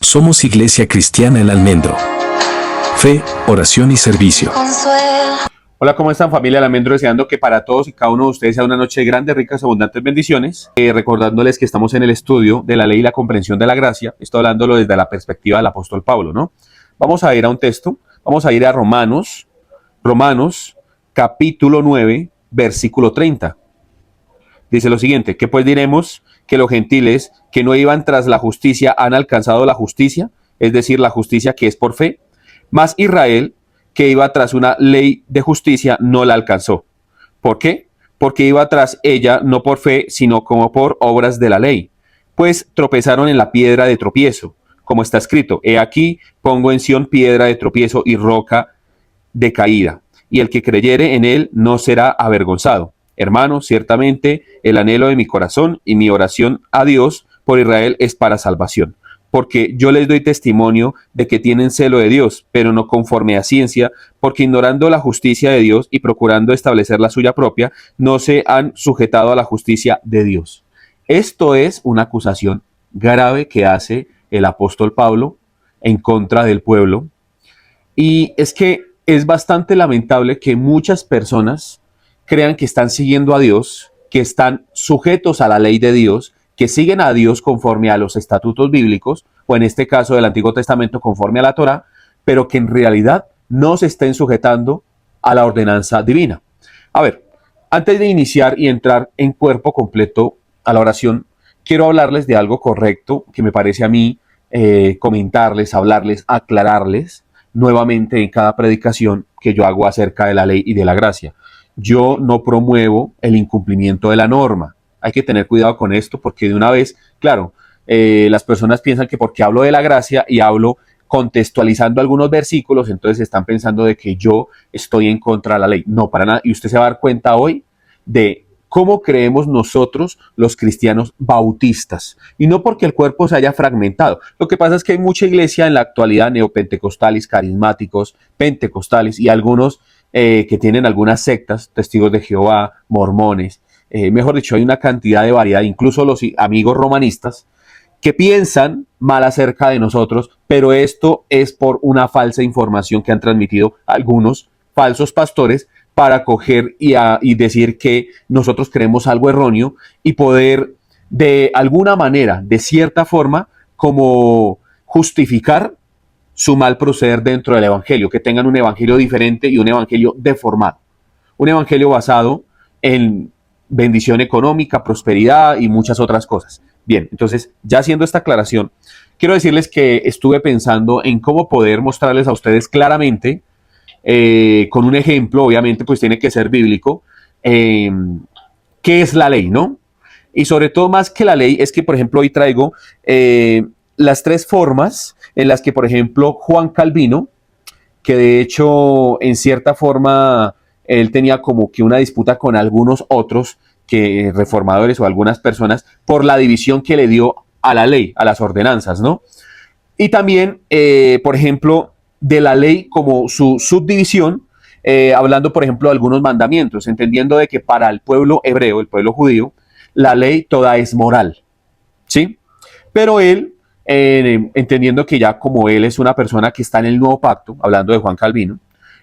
Somos Iglesia Cristiana El Almendro. Fe, oración y servicio. Hola, ¿cómo están, familia El Almendro? Deseando que para todos y cada uno de ustedes sea una noche de grandes, ricas, abundantes bendiciones. Recordándoles que estamos en el estudio de la ley y la comprensión de la gracia. Estoy hablándolo desde la perspectiva del apóstol Pablo, ¿no? Vamos a ir a un texto. Vamos a ir a Romanos, capítulo 9, versículo 30. Dice lo siguiente: ¿qué pues diremos? Que los gentiles que no iban tras la justicia han alcanzado la justicia, es decir, la justicia que es por fe, mas Israel, que iba tras una ley de justicia, no la alcanzó. ¿Por qué? Porque iba tras ella no por fe, sino como por obras de la ley. Pues tropezaron en la piedra de tropiezo, como está escrito: he aquí pongo en Sión piedra de tropiezo y roca de caída, y el que creyere en él no será avergonzado. Hermanos, ciertamente el anhelo de mi corazón y mi oración a Dios por Israel es para salvación, porque yo les doy testimonio de que tienen celo de Dios, pero no conforme a ciencia, porque ignorando la justicia de Dios y procurando establecer la suya propia, no se han sujetado a la justicia de Dios. Esto es una acusación grave que hace el apóstol Pablo en contra del pueblo, y es que es bastante lamentable que muchas personas crean que están siguiendo a Dios, que están sujetos a la ley de Dios, que siguen a Dios conforme a los estatutos bíblicos, o en este caso del Antiguo Testamento conforme a la Torá, pero que en realidad no se estén sujetando a la ordenanza divina. A ver, antes de iniciar y entrar en cuerpo completo a la oración, quiero hablarles de algo correcto que me parece a mí comentarles, hablarles, aclararles nuevamente en cada predicación que yo hago acerca de la ley y de la gracia. Yo no promuevo el incumplimiento de la norma. Hay que tener cuidado con esto porque de una vez, claro, las personas piensan que porque hablo de la gracia y hablo contextualizando algunos versículos, entonces están pensando de que yo estoy en contra de la ley. No, para nada. Y usted se va a dar cuenta hoy de cómo creemos nosotros los cristianos bautistas. Y no porque el cuerpo se haya fragmentado. Lo que pasa es que hay mucha iglesia en la actualidad, neopentecostales, carismáticos, pentecostales y algunos que tienen algunas sectas, testigos de Jehová, mormones, mejor dicho, hay una cantidad de variedad, incluso los amigos romanistas, que piensan mal acerca de nosotros, pero esto es por una falsa información que han transmitido algunos falsos pastores para coger y decir que nosotros creemos algo erróneo y poder de alguna manera, de cierta forma, como justificar su mal proceder dentro del evangelio, que tengan un evangelio diferente y un evangelio deformado, un evangelio basado en bendición económica, prosperidad y muchas otras cosas. Bien, entonces, ya haciendo esta aclaración, quiero decirles que estuve pensando en cómo poder mostrarles a ustedes claramente, con un ejemplo, obviamente, pues tiene que ser bíblico, qué es la ley, ¿no? Y sobre todo, más que la ley, es que, por ejemplo, hoy traigo las tres formas en las que, por ejemplo, Juan Calvino, que de hecho, en cierta forma, él tenía como que una disputa con algunos otros que reformadores o algunas personas por la división que le dio a la ley, a las ordenanzas, ¿no? Y también, por ejemplo, de la ley como su subdivisión, hablando, por ejemplo, de algunos mandamientos, entendiendo de que para el pueblo hebreo, el pueblo judío, la ley toda es moral, ¿sí? Pero él, entendiendo que ya como él es una persona que está en el nuevo pacto, hablando de Juan Calvino,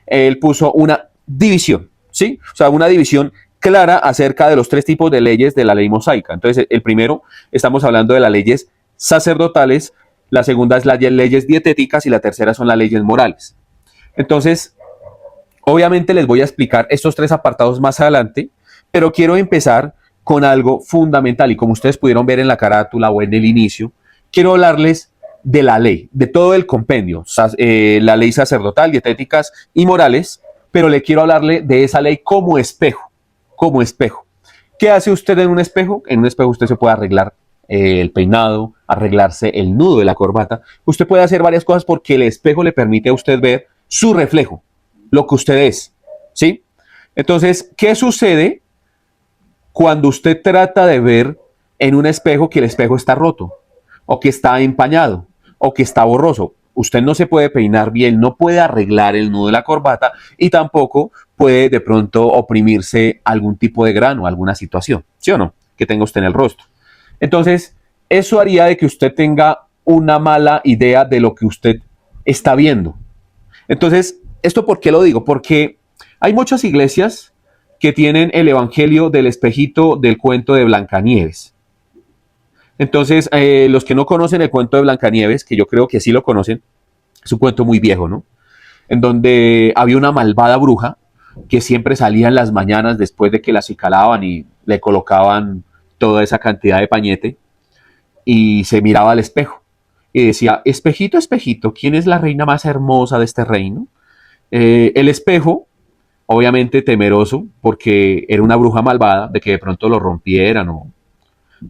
él puso una división, ¿sí? O sea, una división clara acerca de los tres tipos de leyes de la ley mosaica. Entonces, el primero, estamos hablando de las leyes sacerdotales, la segunda es las leyes dietéticas y la tercera son las leyes morales. Entonces, obviamente les voy a explicar estos tres apartados más adelante, pero quiero empezar con algo fundamental y como ustedes pudieron ver en la carátula o en el inicio, quiero hablarles de la ley, de todo el compendio, la ley sacerdotal, dietéticas y morales, pero le quiero hablarle de esa ley como espejo, como espejo. ¿Qué hace usted en un espejo? En un espejo usted se puede arreglar el peinado, arreglarse el nudo de la corbata. Usted puede hacer varias cosas porque el espejo le permite a usted ver su reflejo, lo que usted es, ¿sí? Entonces, ¿qué sucede cuando usted trata de ver en un espejo que el espejo está roto, o que está empañado, o que está borroso? Usted no se puede peinar bien, no puede arreglar el nudo de la corbata y tampoco puede de pronto oprimirse algún tipo de grano, alguna situación, ¿sí o no? Que tenga usted en el rostro. Entonces, eso haría de que usted tenga una mala idea de lo que usted está viendo. Entonces, ¿esto por qué lo digo? Porque hay muchas iglesias que tienen el evangelio del espejito del cuento de Blancanieves. Entonces, los que no conocen el cuento de Blancanieves, que yo creo que sí lo conocen, es un cuento muy viejo, ¿no? En donde había una malvada bruja que siempre salía en las mañanas después de que la acicalaban y le colocaban toda esa cantidad de pañete y se miraba al espejo y decía, espejito, espejito, ¿quién es la reina más hermosa de este reino? El espejo, obviamente temeroso, porque era una bruja malvada, de que de pronto lo rompieran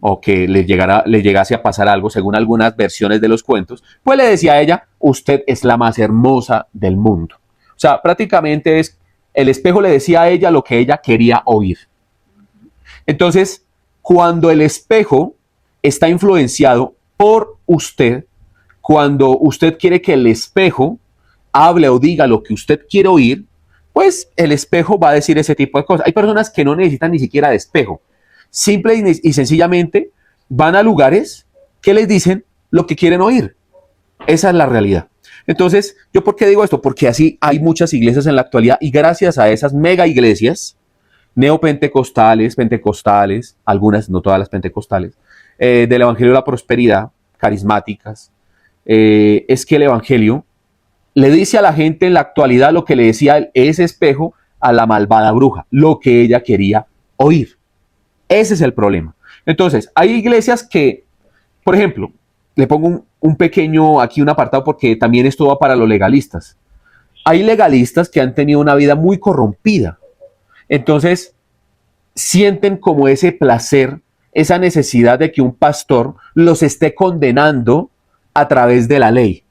o que le llegase a pasar algo, según algunas versiones de los cuentos, pues le decía a ella, usted es la más hermosa del mundo. O sea, prácticamente el espejo le decía a ella lo que ella quería oír. Entonces, cuando el espejo está influenciado por usted, cuando usted quiere que el espejo hable o diga lo que usted quiere oír, pues el espejo va a decir ese tipo de cosas. Hay personas que no necesitan ni siquiera de espejo. Simple y sencillamente van a lugares que les dicen lo que quieren oír. Esa es la realidad. Entonces, ¿yo por qué digo esto? Porque así hay muchas iglesias en la actualidad y gracias a esas mega iglesias neopentecostales, pentecostales, algunas, no todas las pentecostales, del Evangelio de la Prosperidad, carismáticas, es que el Evangelio le dice a la gente en la actualidad lo que le decía ese espejo a la malvada bruja, lo que ella quería oír. Ese es el problema. Entonces, hay iglesias que, por ejemplo, le pongo un pequeño, aquí un apartado porque también esto va para los legalistas. Hay legalistas que han tenido una vida muy corrompida. Entonces, sienten como ese placer, esa necesidad de que un pastor los esté condenando a través de la ley.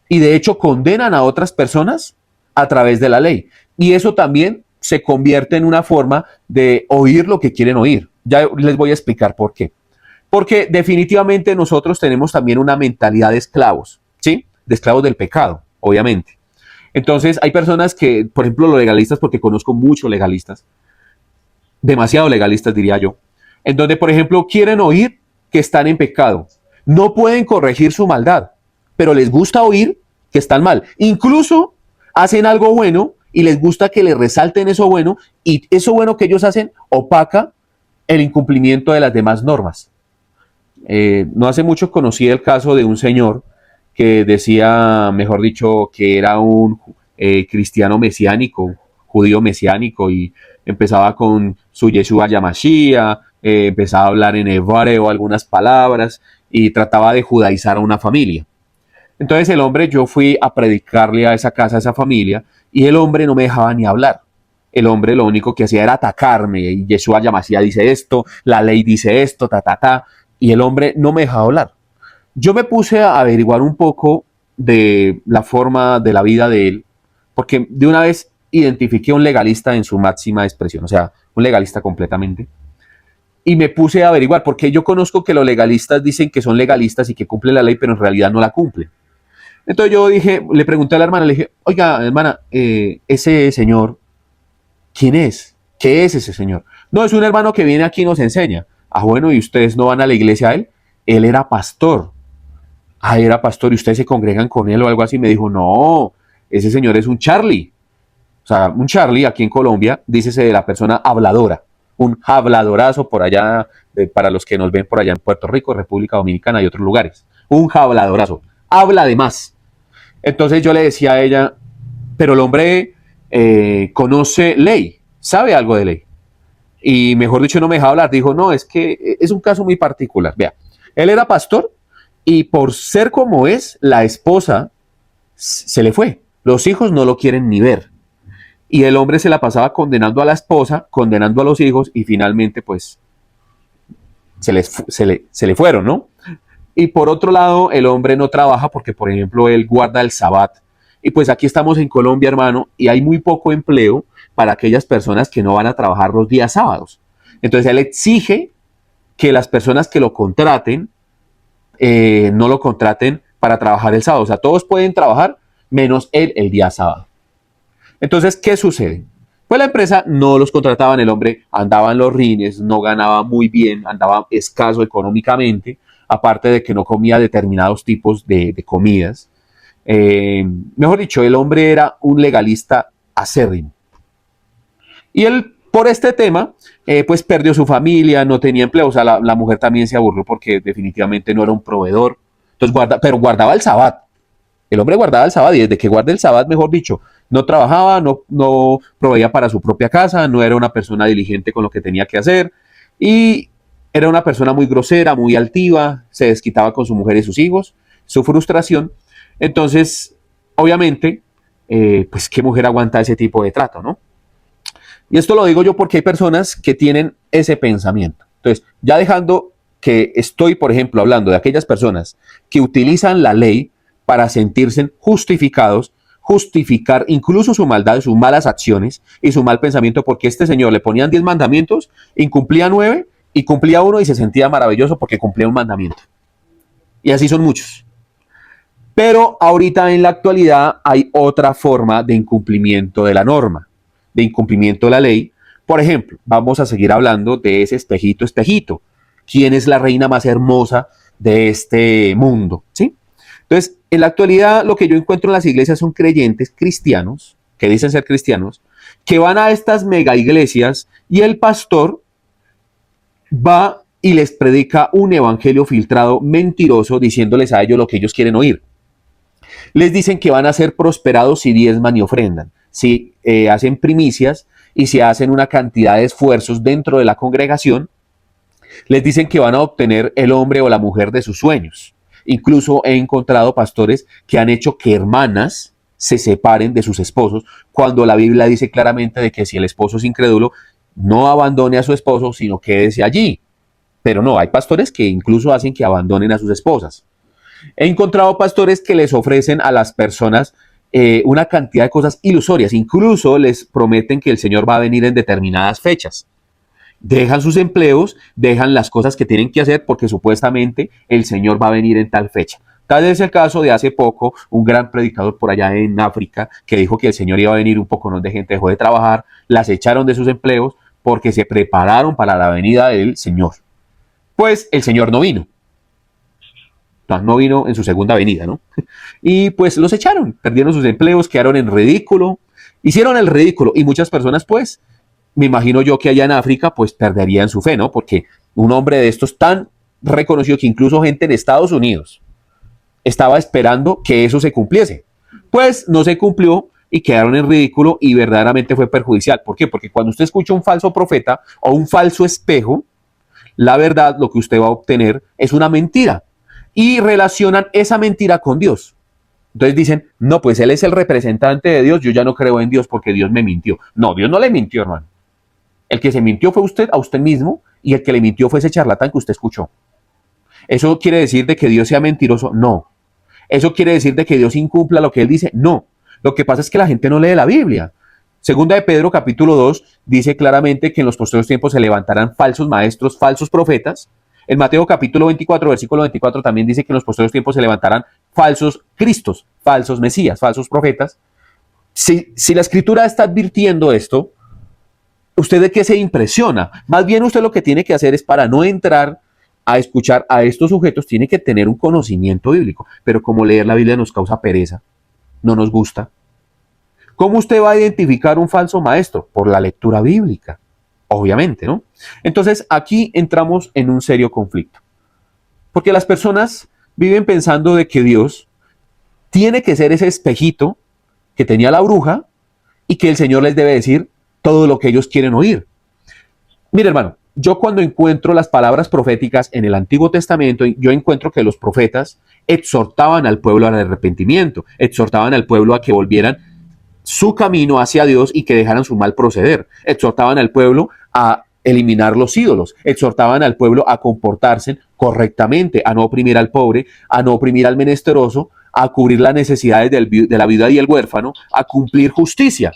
Y de hecho condenan a otras personas a través de la ley. Y eso también se convierte en una forma de oír lo que quieren oír. Ya les voy a explicar por qué. Porque definitivamente nosotros tenemos también una mentalidad de esclavos, ¿sí? De esclavos del pecado, obviamente. Entonces hay personas que, por ejemplo, los legalistas, porque conozco muchos legalistas, demasiado legalistas diría yo, en donde, por ejemplo, quieren oír que están en pecado. No pueden corregir su maldad, pero les gusta oír que están mal. Incluso hacen algo bueno y les gusta que les resalten eso bueno, y eso bueno que ellos hacen opaca el incumplimiento de las demás normas. No hace mucho conocí el caso de un señor que decía, mejor dicho, que era un cristiano mesiánico, judío mesiánico, y empezaba con su Yeshua Yamashiach, empezaba a hablar en hebreo algunas palabras y trataba de judaizar a una familia. Entonces el hombre, yo fui a predicarle a esa casa, a esa familia, y el hombre no me dejaba ni hablar. El hombre lo único que hacía era atacarme, y Yeshua Yamashiach dice esto, la ley dice esto, y el hombre no me dejaba hablar. Yo me puse a averiguar un poco de la forma de la vida de él, porque de una vez identifiqué a un legalista en su máxima expresión, o sea, un legalista completamente, y me puse a averiguar, porque yo conozco que los legalistas dicen que son legalistas y que cumplen la ley, pero en realidad no la cumplen. Entonces yo dije, le pregunté a la hermana, le dije, oiga, hermana, ese señor, ¿quién es? ¿Qué es ese señor? No, es un hermano que viene aquí y nos enseña. Ah, bueno, ¿y ustedes no van a la iglesia a él? Él era pastor. Ah, era pastor, ¿y ustedes se congregan con él o algo así? Me dijo, no, ese señor es un Charlie. O sea, un Charlie aquí en Colombia, dícese de la persona habladora. Un habladorazo por allá, para los que nos ven por allá en Puerto Rico, República Dominicana y otros lugares. Un habladorazo. Habla de más. Entonces yo le decía a ella, pero el hombre conoce ley, sabe algo de ley. Y mejor dicho, no me dejaba hablar. Dijo, no, es que es un caso muy particular. Vea, él era pastor y por ser como es, la esposa se le fue. Los hijos no lo quieren ni ver. Y el hombre se la pasaba condenando a la esposa, condenando a los hijos y finalmente pues se le fueron, ¿no? Y por otro lado, el hombre no trabaja porque, por ejemplo, él guarda el sabbat. Y pues aquí estamos en Colombia, hermano, y hay muy poco empleo para aquellas personas que no van a trabajar los días sábados. Entonces él exige que las personas que lo contraten no lo contraten para trabajar el sábado. O sea, todos pueden trabajar menos él el día sábado. Entonces, ¿qué sucede? Pues la empresa no los contrataban, el hombre andaba en los rines, no ganaba muy bien, andaba escaso económicamente, aparte de que no comía determinados tipos de comidas. Mejor dicho, el hombre era un legalista acérrimo. Y él, por este tema, pues perdió su familia, no tenía empleo. O sea, la mujer también se aburrió porque definitivamente no era un proveedor. Entonces, pero guardaba el sabbat. El hombre guardaba el sabbat y desde que guarda el sabbat, mejor dicho, no trabajaba, no proveía para su propia casa, no era una persona diligente con lo que tenía que hacer y era una persona muy grosera, muy altiva, se desquitaba con su mujer y sus hijos, su frustración. Entonces, obviamente, pues qué mujer aguanta ese tipo de trato, ¿no? Y esto lo digo yo porque hay personas que tienen ese pensamiento. Entonces, ya dejando que estoy, por ejemplo, hablando de aquellas personas que utilizan la ley para sentirse justificados, justificar incluso su maldad, sus malas acciones y su mal pensamiento, porque este señor le ponían 10 mandamientos, incumplía 9 y cumplía uno y se sentía maravilloso porque cumplía un mandamiento. Y así son muchos. Pero ahorita en la actualidad hay otra forma de incumplimiento de la norma, de incumplimiento de la ley. Por ejemplo, vamos a seguir hablando de ese espejito, espejito. ¿Quién es la reina más hermosa de este mundo? ¿Sí? Entonces, en la actualidad lo que yo encuentro en las iglesias son creyentes cristianos, que dicen ser cristianos, que van a estas mega iglesias y el pastor va y les predica un evangelio filtrado mentiroso diciéndoles a ellos lo que ellos quieren oír. Les dicen que van a ser prosperados si diezman y ofrendan, si hacen primicias y si hacen una cantidad de esfuerzos dentro de la congregación. Les dicen que van a obtener el hombre o la mujer de sus sueños. Incluso he encontrado pastores que han hecho que hermanas se separen de sus esposos, cuando la Biblia dice claramente de que si el esposo es incrédulo, no abandone a su esposo, sino quédese allí. Pero no, hay pastores que incluso hacen que abandonen a sus esposas. He encontrado pastores que les ofrecen a las personas una cantidad de cosas ilusorias. Incluso les prometen que el Señor va a venir en determinadas fechas. Dejan sus empleos, dejan las cosas que tienen que hacer porque supuestamente el Señor va a venir en tal fecha. Tal es el caso de hace poco, un gran predicador por allá en África que dijo que el Señor iba a venir, un poco de gente dejó de trabajar, las echaron de sus empleos porque se prepararon para la venida del Señor. Pues el Señor no vino. No vino en su segunda venida, ¿no? Y pues los echaron, perdieron sus empleos, quedaron en ridículo, hicieron el ridículo y muchas personas pues, me imagino yo que allá en África pues perderían su fe, ¿no? Porque un hombre de estos tan reconocido que incluso gente en Estados Unidos estaba esperando que eso se cumpliese. Pues no se cumplió y quedaron en ridículo y verdaderamente fue perjudicial. ¿Por qué? Porque cuando usted escucha un falso profeta o un falso espejo, la verdad, lo que usted va a obtener es una mentira. Y relacionan esa mentira con Dios. Entonces dicen, no, pues él es el representante de Dios, yo ya no creo en Dios porque Dios me mintió. No, Dios no le mintió, hermano. El que se mintió fue usted, a usted mismo, y el que le mintió fue ese charlatán que usted escuchó. ¿Eso quiere decir de que Dios sea mentiroso? No. ¿Eso quiere decir de que Dios incumpla lo que él dice? No. Lo que pasa es que la gente no lee la Biblia. Segunda de Pedro, capítulo 2, dice claramente que en los posteriores tiempos se levantarán falsos maestros, falsos profetas. En Mateo capítulo 24, versículo 24 también dice que en los posteriores tiempos se levantarán falsos cristos, falsos mesías, falsos profetas. Si la escritura está advirtiendo esto, ¿usted de qué se impresiona? Más bien usted lo que tiene que hacer es, para no entrar a escuchar a estos sujetos, tiene que tener un conocimiento bíblico. Pero como leer la Biblia nos causa pereza, no nos gusta. ¿Cómo usted va a identificar un falso maestro? Por la lectura bíblica. Obviamente, ¿no? Entonces aquí entramos en un serio conflicto. Porque las personas viven pensando de que Dios tiene que ser ese espejito que tenía la bruja y que el Señor les debe decir todo lo que ellos quieren oír. Mire, hermano, yo cuando encuentro las palabras proféticas en el Antiguo Testamento, yo encuentro que los profetas exhortaban al pueblo al arrepentimiento, exhortaban al pueblo a que volvieran su camino hacia Dios y que dejaran su mal proceder. Exhortaban al pueblo a eliminar los ídolos, exhortaban al pueblo a comportarse correctamente, a no oprimir al pobre, a no oprimir al menesteroso, a cubrir las necesidades de la viuda y el huérfano, a cumplir justicia.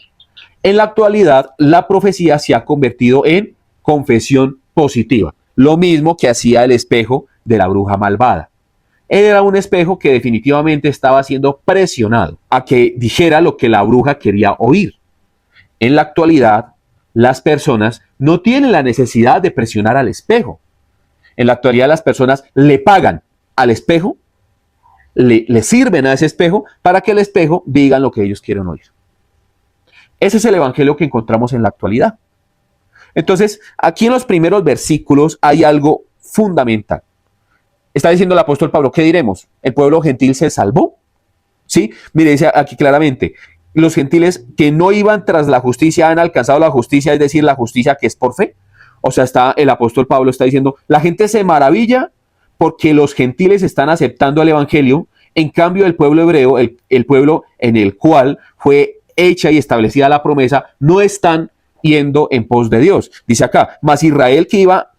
En la actualidad, la profecía se ha convertido en confesión positiva, lo mismo que hacía el espejo de la bruja malvada. Era un espejo que definitivamente estaba siendo presionado a que dijera lo que la bruja quería oír. En la actualidad, las personas no tienen la necesidad de presionar al espejo. En la actualidad, las personas le pagan al espejo, le sirven a ese espejo para que el espejo digan lo que ellos quieren oír. Ese es el evangelio que encontramos en la actualidad. Entonces, aquí en los primeros versículos hay algo fundamental. Está diciendo el apóstol Pablo, ¿qué diremos? ¿El pueblo gentil se salvó? ¿Sí? Mire, dice aquí claramente, los gentiles que no iban tras la justicia han alcanzado la justicia, es decir, la justicia que es por fe. O sea, el apóstol Pablo está diciendo, la gente se maravilla porque los gentiles están aceptando el evangelio, en cambio el pueblo hebreo, el pueblo en el cual fue hecha y establecida la promesa, no están yendo en pos de Dios. Dice acá, mas Israel que iba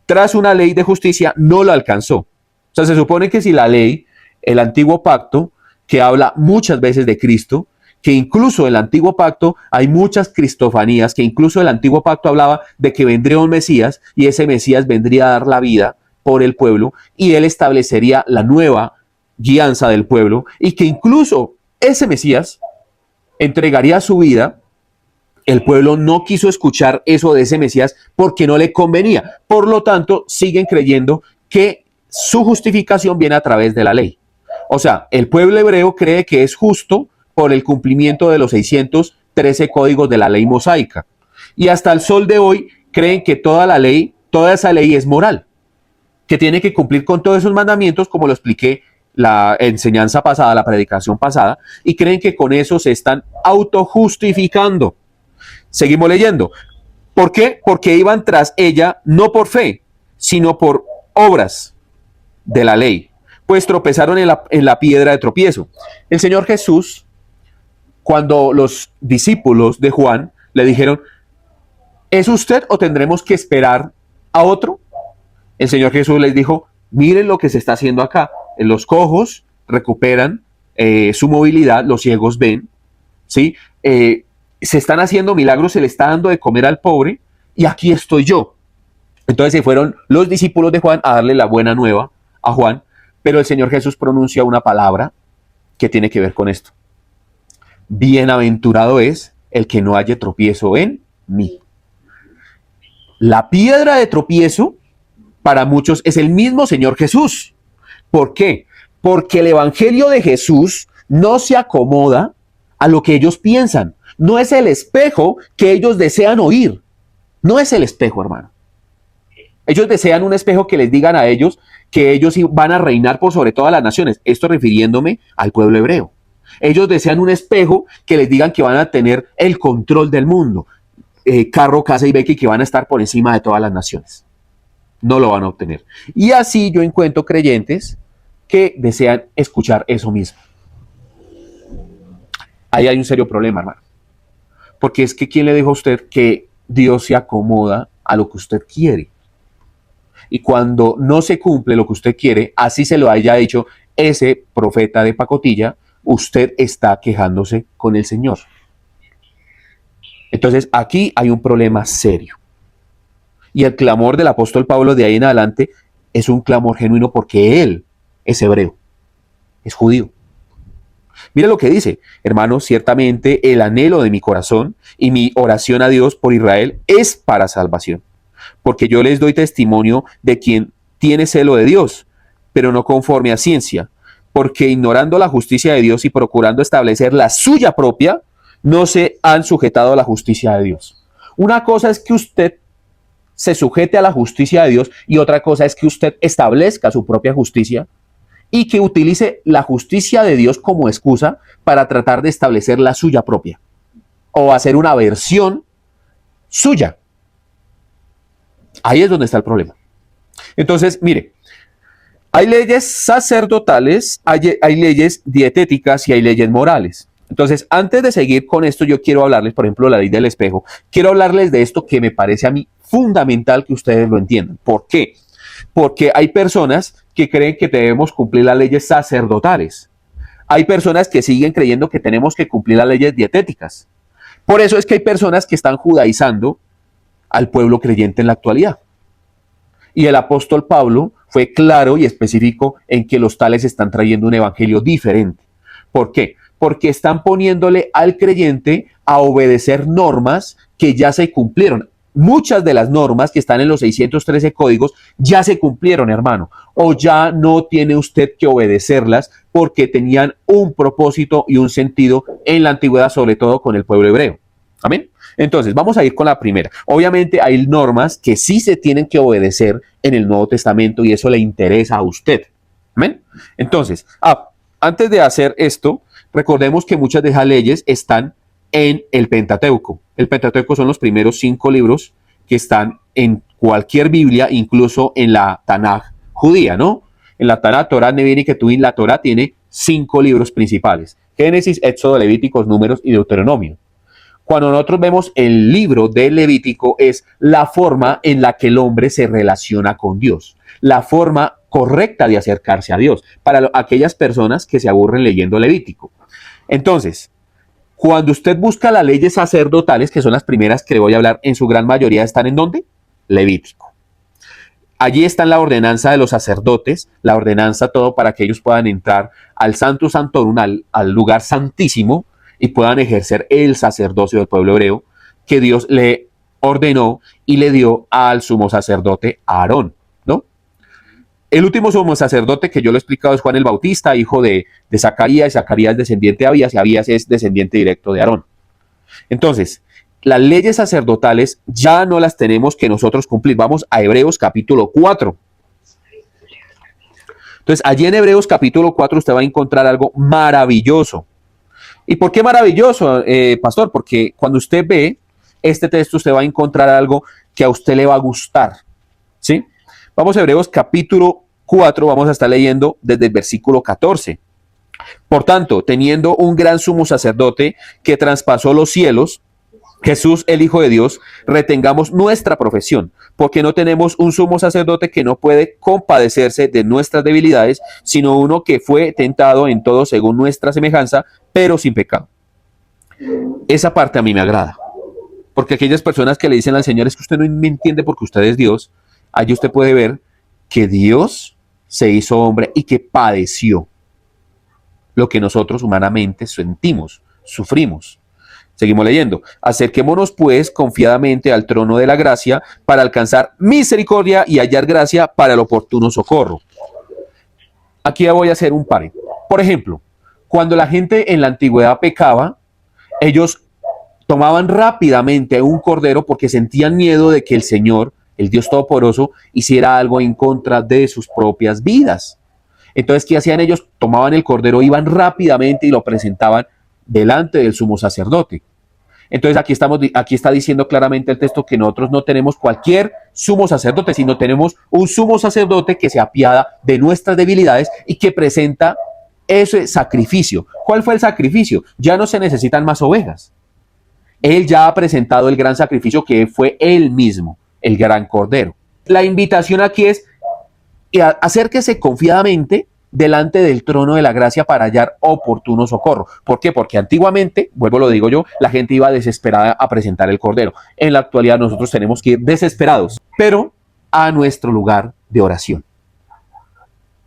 tras una ley de justicia no lo alcanzó. O sea, se supone que si la ley, el antiguo pacto, que habla muchas veces de Cristo, que incluso en el antiguo pacto hay muchas cristofanías, que incluso el antiguo pacto hablaba de que vendría un Mesías y ese Mesías vendría a dar la vida por el pueblo y él establecería la nueva guianza del pueblo y que incluso ese Mesías entregaría su vida. El pueblo no quiso escuchar eso de ese Mesías porque no le convenía. Por lo tanto, siguen creyendo que su justificación viene a través de la ley. O sea, el pueblo hebreo cree que es justo por el cumplimiento de los 613 códigos de la ley mosaica. Y hasta el sol de hoy creen que toda esa ley es moral, que tiene que cumplir con todos esos mandamientos, como lo expliqué la enseñanza pasada, la predicación pasada, y creen que con eso se están autojustificando. Seguimos leyendo. ¿Por qué? Porque iban tras ella no por fe, sino por obras de la ley, pues tropezaron en la piedra de tropiezo. El Señor Jesús, cuando los discípulos de Juan le dijeron, ¿es usted o tendremos que esperar a otro? El Señor Jesús les dijo, miren lo que se está haciendo acá. Los cojos recuperan su movilidad, los ciegos ven, ¿sí? Se están haciendo milagros, se le está dando de comer al pobre y aquí estoy yo. Entonces se fueron los discípulos de Juan a darle la buena nueva a Juan, pero el Señor Jesús pronuncia una palabra que tiene que ver con esto. Bienaventurado es el que no haya tropiezo en mí. La piedra de tropiezo para muchos es el mismo Señor Jesús. ¿Por qué? Porque el evangelio de Jesús no se acomoda a lo que ellos piensan. No es el espejo que ellos desean oír. No es el espejo, hermano. Ellos desean un espejo que les digan a ellos que ellos van a reinar por sobre todas las naciones. Esto refiriéndome al pueblo hebreo. Ellos desean un espejo que les digan que van a tener el control del mundo. Carro, casa y beca y que van a estar por encima de todas las naciones. No lo van a obtener. Y así yo encuentro creyentes que desean escuchar eso mismo. Ahí hay un serio problema, hermano. Porque es que ¿quién le dijo a usted que Dios se acomoda a lo que usted quiere? Y cuando no se cumple lo que usted quiere, así se lo haya dicho ese profeta de pacotilla, usted está quejándose con el Señor. Entonces aquí hay un problema serio. Y el clamor del apóstol Pablo de ahí en adelante es un clamor genuino porque él es hebreo, es judío. Mira lo que dice, hermanos, ciertamente el anhelo de mi corazón y mi oración a Dios por Israel es para salvación. Porque yo les doy testimonio de quien tiene celo de Dios, pero no conforme a ciencia, porque ignorando la justicia de Dios y procurando establecer la suya propia, no se han sujetado a la justicia de Dios. Una cosa es que usted se sujete a la justicia de Dios y otra cosa es que usted establezca su propia justicia y que utilice la justicia de Dios como excusa para tratar de establecer la suya propia o hacer una versión suya. Ahí es donde está el problema. Entonces, mire, hay leyes sacerdotales, hay leyes dietéticas y hay leyes morales. Entonces, antes de seguir con esto, yo quiero hablarles, por ejemplo, la ley del espejo. Quiero hablarles de esto que me parece a mí fundamental que ustedes lo entiendan. ¿Por qué? Porque hay personas que creen que debemos cumplir las leyes sacerdotales. Hay personas que siguen creyendo que tenemos que cumplir las leyes dietéticas. Por eso es que hay personas que están judaizando al pueblo creyente en la actualidad. Y el apóstol Pablo fue claro y específico en que los tales están trayendo un evangelio diferente. ¿Por qué? Porque están poniéndole al creyente a obedecer normas que ya se cumplieron. muchas de las normas que están en los 613 códigos ya se cumplieron, hermano, o ya no tiene usted que obedecerlas porque tenían un propósito y un sentido en la antigüedad, sobre todo con el pueblo hebreo. Amén. Entonces, vamos a ir con la primera. Obviamente hay normas que sí se tienen que obedecer en el Nuevo Testamento y eso le interesa a usted. Amén. Entonces, antes de hacer esto, recordemos que muchas de esas leyes están en el Pentateuco. El Pentateuco son los primeros 5 libros que están en cualquier Biblia, incluso en la Tanaj judía, ¿no? En la Tanaj, Torah, Nevi'im y Ketuvim, la Torah tiene 5 libros principales: Génesis, Éxodo, Levíticos, Números y Deuteronomio. Cuando nosotros vemos el libro de Levítico, es la forma en la que el hombre se relaciona con Dios, la forma correcta de acercarse a Dios, para aquellas personas que se aburren leyendo Levítico. Entonces, cuando usted busca las leyes sacerdotales, que son las primeras que le voy a hablar, en su gran mayoría están ¿en dónde? Levítico. Allí está la ordenanza de los sacerdotes, la ordenanza todo para que ellos puedan entrar al Santo Santorum, al lugar santísimo, y puedan ejercer el sacerdocio del pueblo hebreo que Dios le ordenó y le dio al sumo sacerdote Aarón, ¿no? El último sumo sacerdote que yo lo he explicado es Juan el Bautista, hijo de Zacarías, y Zacarías descendiente de Abías, y Abías es descendiente directo de Aarón. Entonces, las leyes sacerdotales ya no las tenemos que nosotros cumplir. Vamos a Hebreos capítulo 4. Entonces, allí en Hebreos capítulo 4 usted va a encontrar algo maravilloso. ¿Y por qué maravilloso, pastor? Porque cuando usted ve este texto, usted va a encontrar algo que a usted le va a gustar, ¿sí? Vamos a Hebreos capítulo 4, vamos a estar leyendo desde el versículo 14. Por tanto, teniendo un gran sumo sacerdote que traspasó los cielos, Jesús, el Hijo de Dios, retengamos nuestra profesión, porque no tenemos un sumo sacerdote que no puede compadecerse de nuestras debilidades, sino uno que fue tentado en todo según nuestra semejanza, pero sin pecado. Esa parte a mí me agrada, porque aquellas personas que le dicen al Señor, es que usted no me entiende porque usted es Dios, allí usted puede ver que Dios se hizo hombre y que padeció lo que nosotros humanamente sentimos, sufrimos. Seguimos leyendo. Acerquémonos pues confiadamente al trono de la gracia para alcanzar misericordia y hallar gracia para el oportuno socorro. Aquí voy a hacer un pare. Por ejemplo, cuando la gente en la antigüedad pecaba, ellos tomaban rápidamente un cordero porque sentían miedo de que el Señor, el Dios Todopoderoso, hiciera algo en contra de sus propias vidas. Entonces, ¿qué hacían ellos? Tomaban el cordero, iban rápidamente y lo presentaban delante del sumo sacerdote. Entonces aquí está diciendo claramente el texto que nosotros no tenemos cualquier sumo sacerdote, sino tenemos un sumo sacerdote que se apiada de nuestras debilidades y que presenta ese sacrificio. ¿Cuál fue el sacrificio? Ya no se necesitan más ovejas. Él ya ha presentado el gran sacrificio que fue él mismo, el gran cordero. La invitación aquí es acérquese confiadamente delante del trono de la gracia para hallar oportuno socorro. ¿Por qué? Porque antiguamente, vuelvo lo digo yo, la gente iba desesperada a presentar el cordero. En la actualidad nosotros tenemos que ir desesperados, pero a nuestro lugar de oración,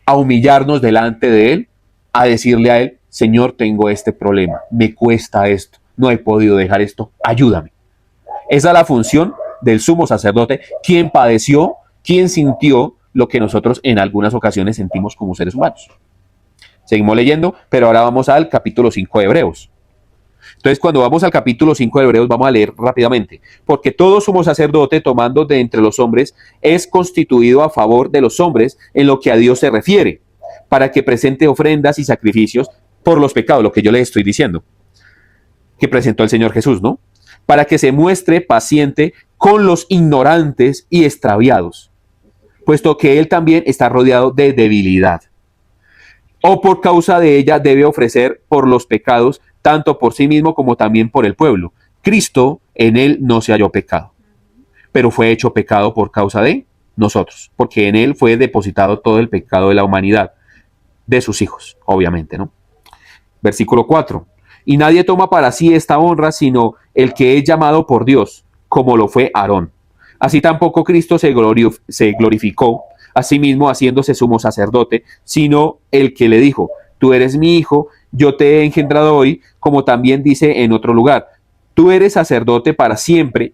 a humillarnos delante de él, a decirle a él, Señor, tengo este problema, me cuesta esto, no he podido dejar esto, ayúdame. Esa es la función del sumo sacerdote, quien padeció, quien sintió lo que nosotros en algunas ocasiones sentimos como seres humanos. Seguimos leyendo, pero ahora vamos al capítulo 5 de Hebreos. Entonces, cuando vamos al capítulo 5 de Hebreos, vamos a leer rápidamente. Porque todo sumo sacerdote, tomando de entre los hombres, es constituido a favor de los hombres en lo que a Dios se refiere, para que presente ofrendas y sacrificios por los pecados, lo que yo les estoy diciendo, que presentó el Señor Jesús, ¿no? Para que se muestre paciente con los ignorantes y extraviados, puesto que él también está rodeado de debilidad. O por causa de ella debe ofrecer por los pecados, tanto por sí mismo como también por el pueblo. Cristo, en él no se halló pecado, pero fue hecho pecado por causa de nosotros, porque en él fue depositado todo el pecado de la humanidad, de sus hijos, obviamente, ¿no? Versículo 4. Y nadie toma para sí esta honra, sino el que es llamado por Dios, como lo fue Aarón. Así tampoco Cristo se glorificó a sí mismo haciéndose sumo sacerdote, sino el que le dijo, tú eres mi hijo, yo te he engendrado hoy, como también dice en otro lugar, tú eres sacerdote para siempre,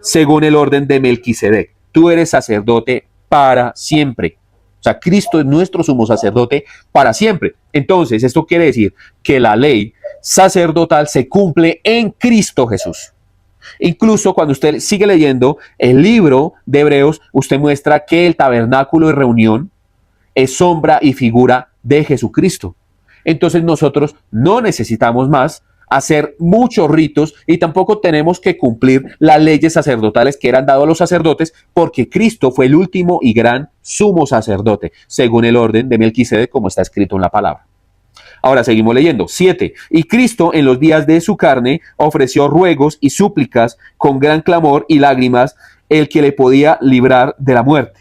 según el orden de Melquisedec. Tú eres sacerdote para siempre. O sea, Cristo es nuestro sumo sacerdote para siempre. Entonces, esto quiere decir que la ley sacerdotal se cumple en Cristo Jesús. Incluso cuando usted sigue leyendo el libro de Hebreos, usted muestra que el tabernáculo de reunión es sombra y figura de Jesucristo. Entonces nosotros no necesitamos más hacer muchos ritos y tampoco tenemos que cumplir las leyes sacerdotales que eran dadas a los sacerdotes, porque Cristo fue el último y gran sumo sacerdote, según el orden de Melquisedec, como está escrito en la palabra. Ahora seguimos leyendo. 7. Y Cristo en los días de su carne ofreció ruegos y súplicas con gran clamor y lágrimas, el que le podía librar de la muerte.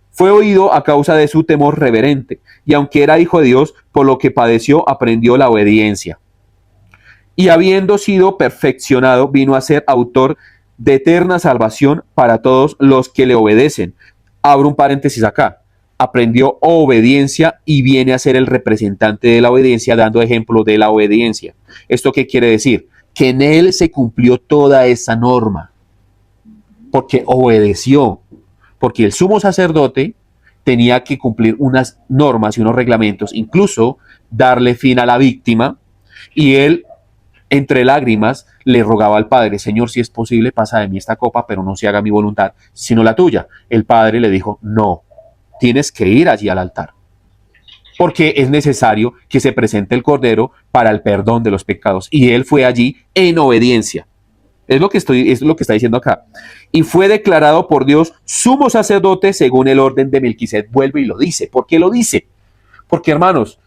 Fue oído a causa de su temor reverente, y aunque era hijo de Dios, por lo que padeció, aprendió la obediencia. Y habiendo sido perfeccionado, vino a ser autor de eterna salvación para todos los que le obedecen. Abro un paréntesis acá. Aprendió obediencia y viene a ser el representante de la obediencia, dando ejemplo de la obediencia. ¿Esto qué quiere decir? Que en él se cumplió toda esa norma, porque obedeció, porque el sumo sacerdote tenía que cumplir unas normas y unos reglamentos, incluso darle fin a la víctima, y él, entre lágrimas, le rogaba al Padre: Señor, si es posible, pasa de mí esta copa, pero no se haga mi voluntad, sino la tuya. El Padre le dijo: no, tienes que ir allí al altar, porque es necesario que se presente el Cordero para el perdón de los pecados. Y él fue allí en obediencia. Es lo que está diciendo acá. Y fue declarado por Dios sumo sacerdote según el orden de Melquisedec. Vuelve y lo dice. ¿Por qué lo dice? Porque, hermanos,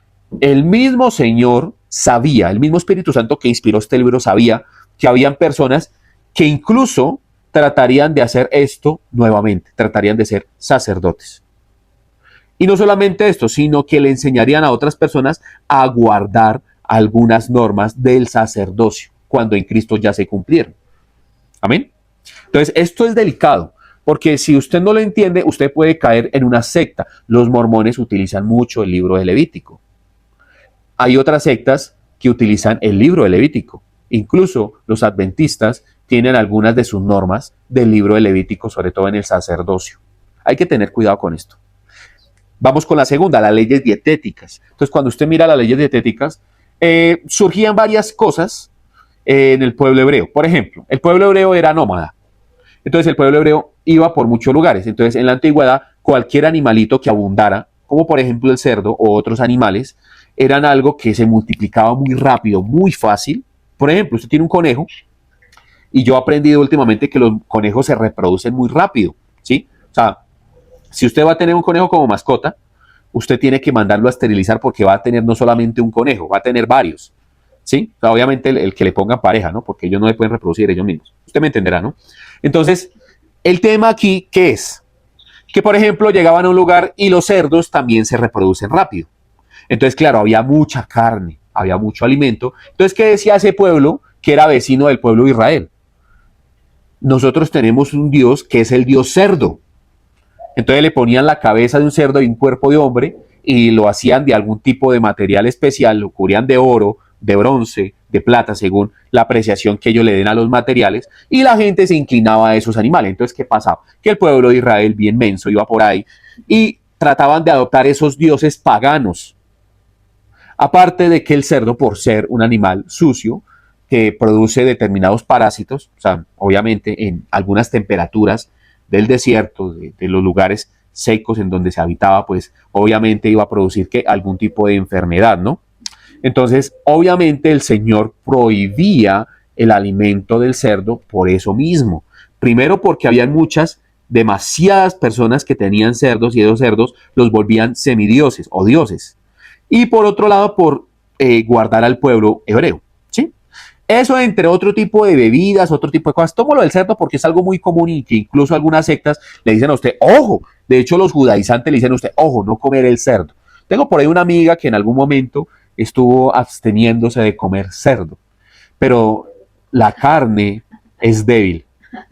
el mismo Señor sabía, el mismo Espíritu Santo que inspiró este libro sabía que habían personas que incluso tratarían de hacer esto nuevamente, tratarían de ser sacerdotes. Y no solamente esto, sino que le enseñarían a otras personas a guardar algunas normas del sacerdocio, cuando en Cristo ya se cumplieron. Amén. Entonces, esto es delicado, porque si usted no lo entiende, usted puede caer en una secta. Los mormones utilizan mucho el libro de Levítico. Hay otras sectas que utilizan el libro de Levítico. Incluso los adventistas tienen algunas de sus normas del libro de Levítico, sobre todo en el sacerdocio. Hay que tener cuidado con esto. Vamos con la segunda, las leyes dietéticas. Entonces, cuando usted mira las leyes dietéticas, surgían varias cosas en el pueblo hebreo. Por ejemplo, el pueblo hebreo era nómada. Entonces, el pueblo hebreo iba por muchos lugares. Entonces, en la antigüedad, cualquier animalito que abundara, como por ejemplo el cerdo o otros animales, eran algo que se multiplicaba muy rápido, muy fácil. Por ejemplo, usted tiene un conejo, y yo he aprendido últimamente que los conejos se reproducen muy rápido, ¿sí? O sea, si usted va a tener un conejo como mascota, usted tiene que mandarlo a esterilizar, porque va a tener no solamente un conejo, va a tener varios, ¿sí? O sea, obviamente el que le pongan pareja, ¿no? Porque ellos no se pueden reproducir ellos mismos. Usted me entenderá, ¿no? Entonces, el tema aquí, ¿qué es? Que, por ejemplo, llegaban a un lugar y los cerdos también se reproducen rápido. Entonces, claro, había mucha carne, había mucho alimento. Entonces, ¿qué decía ese pueblo que era vecino del pueblo de Israel? Nosotros tenemos un Dios que es el Dios cerdo. Entonces le ponían la cabeza de un cerdo y un cuerpo de hombre, y lo hacían de algún tipo de material especial, lo cubrían de oro, de bronce, de plata, según la apreciación que ellos le den a los materiales, y la gente se inclinaba a esos animales. Entonces, ¿qué pasaba? Que el pueblo de Israel, bien menso, iba por ahí y trataban de adoptar esos dioses paganos. Aparte de que el cerdo, por ser un animal sucio, que produce determinados parásitos, o sea, obviamente en algunas temperaturas del desierto, de los lugares secos en donde se habitaba, pues obviamente iba a producir que algún tipo de enfermedad, ¿no? Entonces, obviamente el Señor prohibía el alimento del cerdo por eso mismo. Primero, porque habían demasiadas personas que tenían cerdos, y esos cerdos los volvían semidioses o dioses. Y por otro lado, por guardar al pueblo hebreo, ¿sí? Eso, entre otro tipo de bebidas, otro tipo de cosas. Tomo lo del cerdo porque es algo muy común, y que incluso algunas sectas le dicen a usted: ojo. De hecho, los judaizantes le dicen a usted: ojo, no comer el cerdo. Tengo por ahí una amiga que en algún momento estuvo absteniéndose de comer cerdo, pero la carne es débil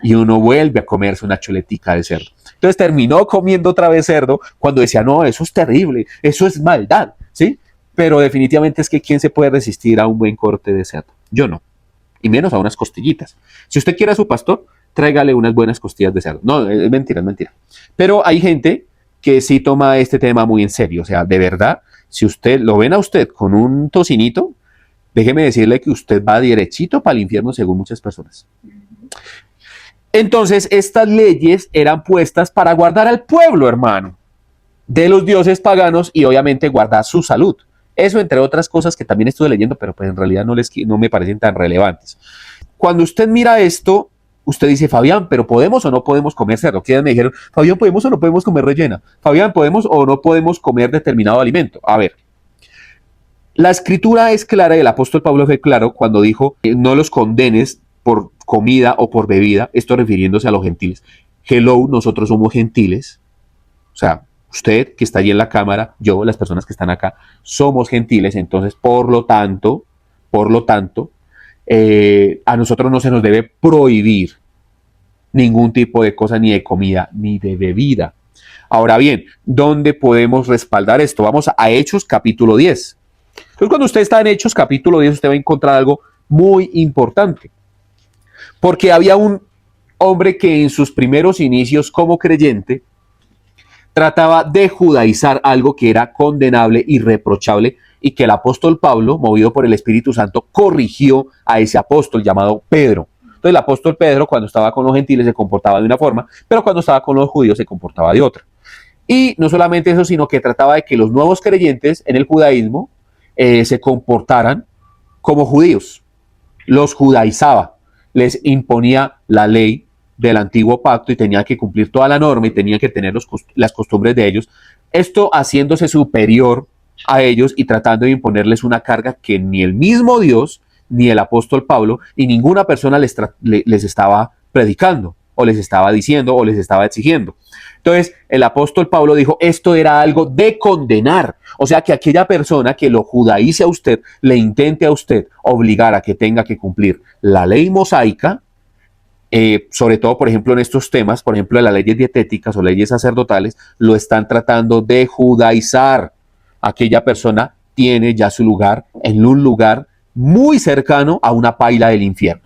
y uno vuelve a comerse una chuletica de cerdo. Entonces terminó comiendo otra vez cerdo, cuando decía: no, eso es terrible, eso es maldad, ¿sí? Pero definitivamente es que ¿quién se puede resistir a un buen corte de cerdo? Yo no, y menos a unas costillitas. Si usted quiere a su pastor, tráigale unas buenas costillas de cerdo. No, es mentira, es mentira. Pero hay gente que sí toma este tema muy en serio. O sea, de verdad, si usted lo ven a usted con un tocinito, déjeme decirle que usted va derechito para el infierno según muchas personas. Entonces, estas leyes eran puestas para guardar al pueblo, hermano, de los dioses paganos y obviamente guardar su salud. Eso entre otras cosas que también estuve leyendo, pero pues en realidad no me parecen tan relevantes. Cuando usted mira esto, usted dice, Fabián, pero ¿podemos o no podemos comer cerdo? Que me dijeron, Fabián, ¿podemos o no podemos comer rellena? Fabián, ¿podemos o no podemos comer determinado alimento? A ver, la escritura es clara y el apóstol Pablo fue claro cuando dijo, no los condenes por comida o por bebida, esto refiriéndose a los gentiles. Hello, nosotros somos gentiles, o sea, usted que está allí en la cámara, yo, las personas que están acá, somos gentiles, entonces por lo tanto, a nosotros no se nos debe prohibir ningún tipo de cosa, ni de comida, ni de bebida. Ahora bien, ¿dónde podemos respaldar esto? Vamos a Hechos capítulo 10. Entonces, cuando usted está en Hechos capítulo 10, usted va a encontrar algo muy importante. Porque había un hombre que en sus primeros inicios como creyente trataba de judaizar algo que era condenable y reprochable y que el apóstol Pablo, movido por el Espíritu Santo, corrigió a ese apóstol llamado Pedro. Entonces el apóstol Pedro cuando estaba con los gentiles se comportaba de una forma, pero cuando estaba con los judíos se comportaba de otra. Y no solamente eso, sino que trataba de que los nuevos creyentes en el judaísmo se comportaran como judíos. Los judaizaba, les imponía la ley del antiguo pacto y tenía que cumplir toda la norma y tenía que tener las costumbres de ellos. Esto haciéndose superior a ellos y tratando de imponerles una carga que ni el mismo Dios, ni el apóstol Pablo, ni ninguna persona les estaba predicando, o les estaba diciendo, o les estaba exigiendo. Entonces, el apóstol Pablo dijo, esto era algo de condenar. O sea, que aquella persona que lo judaice a usted, le intente a usted obligar a que tenga que cumplir la ley mosaica, sobre todo, por ejemplo, en estos temas, por ejemplo, de las leyes dietéticas o leyes sacerdotales, lo están tratando de judaizar. Aquella persona tiene ya su lugar en un lugar muy cercano a una paila del infierno.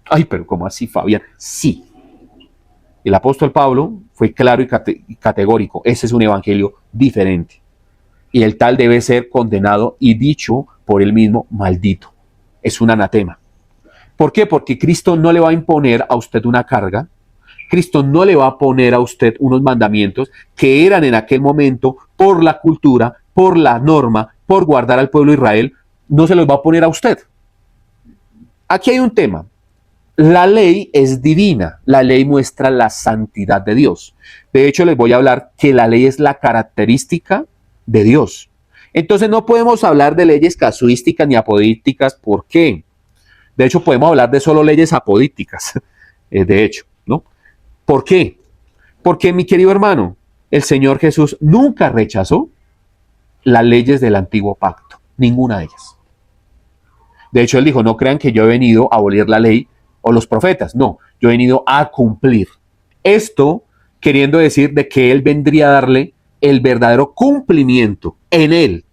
Ay, pero ¿cómo así, Fabián? Sí. El apóstol Pablo fue claro y categórico. Ese es un evangelio diferente. Y el tal debe ser condenado y dicho por él mismo, maldito. Es un anatema. ¿Por qué? Porque Cristo no le va a imponer a usted una carga. Cristo no le va a poner a usted unos mandamientos que eran en aquel momento por la cultura, por la norma, por guardar al pueblo de Israel. No se los va a poner a usted. Aquí hay un tema. La ley es divina, la ley muestra la santidad de Dios. De hecho, les voy a hablar que la ley es la característica de Dios. Entonces no podemos hablar de leyes casuísticas ni apodícticas. ¿Por qué? De hecho, podemos hablar de solo leyes apodícticas, de hecho, ¿no? ¿Por qué? Porque, mi querido hermano, el Señor Jesús nunca rechazó las leyes del antiguo pacto, ninguna de ellas. De hecho, él dijo, no crean que yo he venido a abolir la ley o los profetas. No, yo he venido a cumplir. Esto queriendo decir de que él vendría a darle el verdadero cumplimiento en él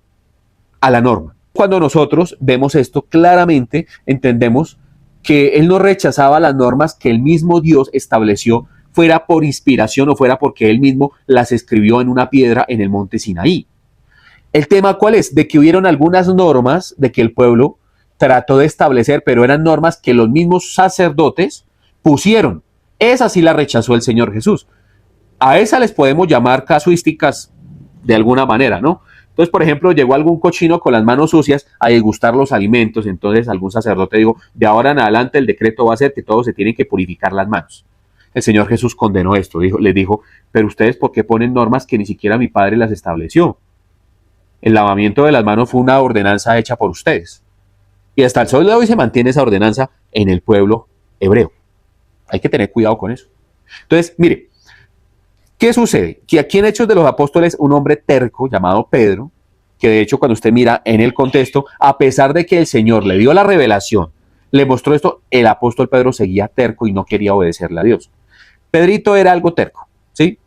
a la norma. Cuando nosotros vemos esto claramente, entendemos que él no rechazaba las normas que el mismo Dios estableció, fuera por inspiración o fuera porque él mismo las escribió en una piedra en el monte Sinaí. ¿El tema cuál es? De que hubieron algunas normas de que el pueblo trató de establecer, pero eran normas que los mismos sacerdotes pusieron. Esa sí la rechazó el Señor Jesús. A esa les podemos llamar casuísticas de alguna manera, ¿no? Entonces, por ejemplo, llegó algún cochino con las manos sucias a degustar los alimentos, entonces algún sacerdote dijo, de ahora en adelante el decreto va a ser que todos se tienen que purificar las manos. El Señor Jesús condenó esto, les dijo, pero ustedes ¿por qué ponen normas que ni siquiera mi Padre las estableció? El lavamiento de las manos fue una ordenanza hecha por ustedes. Y hasta el sol de hoy se mantiene esa ordenanza en el pueblo hebreo. Hay que tener cuidado con eso. Entonces, mire, ¿qué sucede? Que aquí en Hechos de los Apóstoles, un hombre terco llamado Pedro, que de hecho cuando usted mira en el contexto, a pesar de que el Señor le dio la revelación, le mostró esto, el apóstol Pedro seguía terco y no quería obedecerle a Dios. Pedrito era algo terco, ¿sí?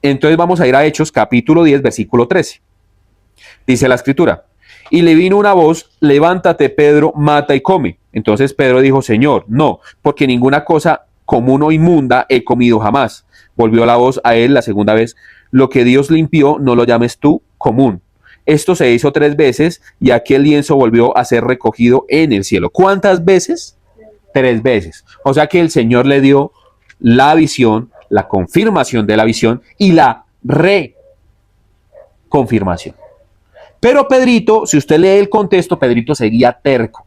Entonces vamos a ir a Hechos capítulo 10, versículo 13. Dice la escritura, y le vino una voz, levántate Pedro, mata y come. Entonces Pedro dijo, Señor, no, porque ninguna cosa común o inmunda he comido jamás. Volvió la voz a él la segunda vez. Lo que Dios limpió, no lo llames tú común. Esto se hizo 3 veces y aquel lienzo volvió a ser recogido en el cielo. ¿Cuántas veces? 3 veces. O sea que el Señor le dio la visión, la confirmación de la visión y la reconfirmación. Pero Pedrito, si usted lee el contexto, Pedrito seguía terco.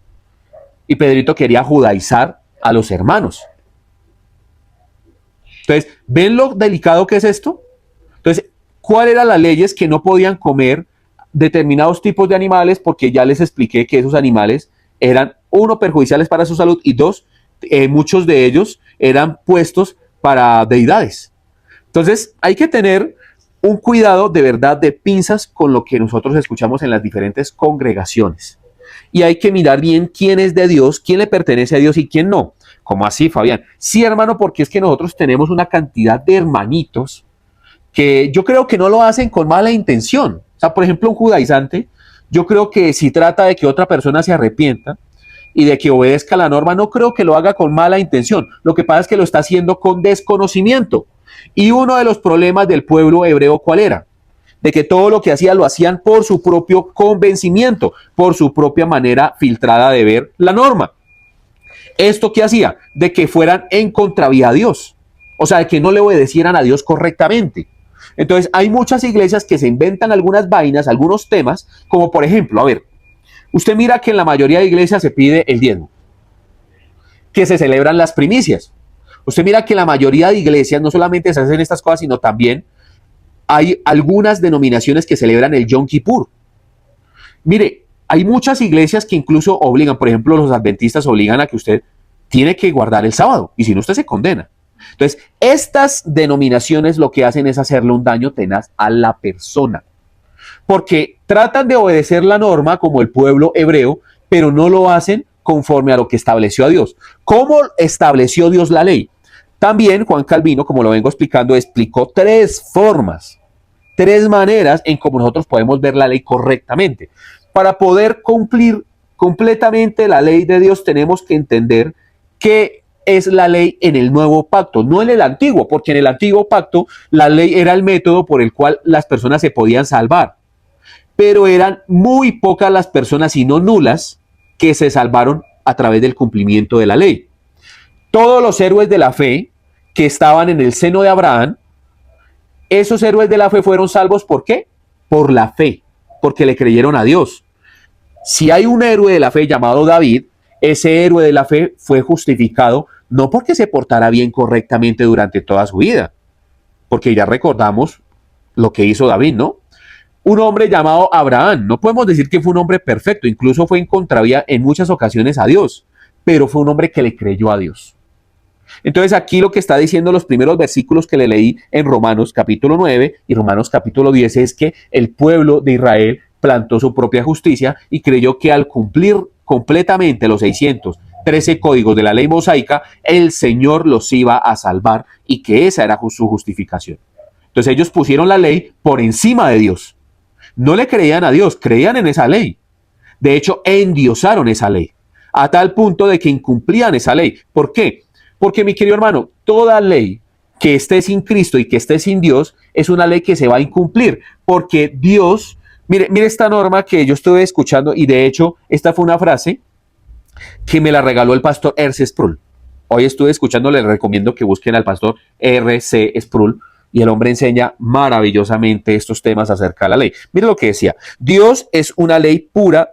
Y Pedrito quería judaizar a los hermanos. Entonces, ¿ven lo delicado que es esto? Entonces, ¿cuáles eran las leyes que no podían comer determinados tipos de animales? Porque ya les expliqué que esos animales eran, 1, perjudiciales para su salud y 2, muchos de ellos eran puestos para deidades. Entonces, hay que tener un cuidado de verdad de pinzas con lo que nosotros escuchamos en las diferentes congregaciones. Y hay que mirar bien quién es de Dios, quién le pertenece a Dios y quién no. ¿Cómo así, Fabián? Sí, hermano, porque es que nosotros tenemos una cantidad de hermanitos que yo creo que no lo hacen con mala intención. O sea, por ejemplo, un judaizante, yo creo que si trata de que otra persona se arrepienta y de que obedezca la norma, no creo que lo haga con mala intención. Lo que pasa es que lo está haciendo con desconocimiento. Y uno de los problemas del pueblo hebreo, ¿cuál era? De que todo lo que hacía lo hacían por su propio convencimiento, por su propia manera filtrada de ver la norma. ¿Esto qué hacía? De que fueran en contravía a Dios. O sea, de que no le obedecieran a Dios correctamente. Entonces, hay muchas iglesias que se inventan algunas vainas, algunos temas, como por ejemplo, a ver, usted mira que en la mayoría de iglesias se pide el diezmo, que se celebran las primicias. Usted mira que en la mayoría de iglesias no solamente se hacen estas cosas, sino también hay algunas denominaciones que celebran el Yom Kippur. Mire, hay muchas iglesias que incluso obligan, por ejemplo, los adventistas obligan a que usted tiene que guardar el sábado, y si no, usted se condena. Entonces, estas denominaciones lo que hacen es hacerle un daño tenaz a la persona, porque tratan de obedecer la norma como el pueblo hebreo, pero no lo hacen conforme a lo que estableció a Dios. ¿Cómo estableció Dios la ley? También Juan Calvino, como lo vengo explicando, explicó 3 formas, 3 maneras en cómo nosotros podemos ver la ley correctamente. Para poder cumplir completamente la ley de Dios tenemos que entender qué es la ley en el nuevo pacto, no en el antiguo, porque en el antiguo pacto la ley era el método por el cual las personas se podían salvar, pero eran muy pocas las personas, y no nulas, que se salvaron a través del cumplimiento de la ley. Todos los héroes de la fe que estaban en el seno de Abraham, esos héroes de la fe fueron salvos, ¿por qué? Por la fe, porque le creyeron a Dios. Si hay un héroe de la fe llamado David, ese héroe de la fe fue justificado no porque se portara bien correctamente durante toda su vida, porque ya recordamos lo que hizo David, ¿no? Un hombre llamado Abraham, no podemos decir que fue un hombre perfecto, incluso fue en contravía en muchas ocasiones a Dios, pero fue un hombre que le creyó a Dios. Entonces aquí lo que está diciendo los primeros versículos que le leí en Romanos capítulo 9 y Romanos capítulo 10 es que el pueblo de Israel plantó su propia justicia y creyó que al cumplir completamente los 613 códigos de la ley mosaica, el Señor los iba a salvar y que esa era su justificación. Entonces ellos pusieron la ley por encima de Dios. No le creían a Dios, creían en esa ley. De hecho, endiosaron esa ley, a tal punto de que incumplían esa ley. ¿Por qué? Porque, mi querido hermano, toda ley que esté sin Cristo y que esté sin Dios es una ley que se va a incumplir, porque Dios, mire esta norma que yo estuve escuchando, y de hecho, esta fue una frase que me la regaló el pastor R.C. Sproul. Hoy estuve escuchando, les recomiendo que busquen al pastor R.C. Sproul, y el hombre enseña maravillosamente estos temas acerca de la ley. Mire lo que decía: Dios es una ley pura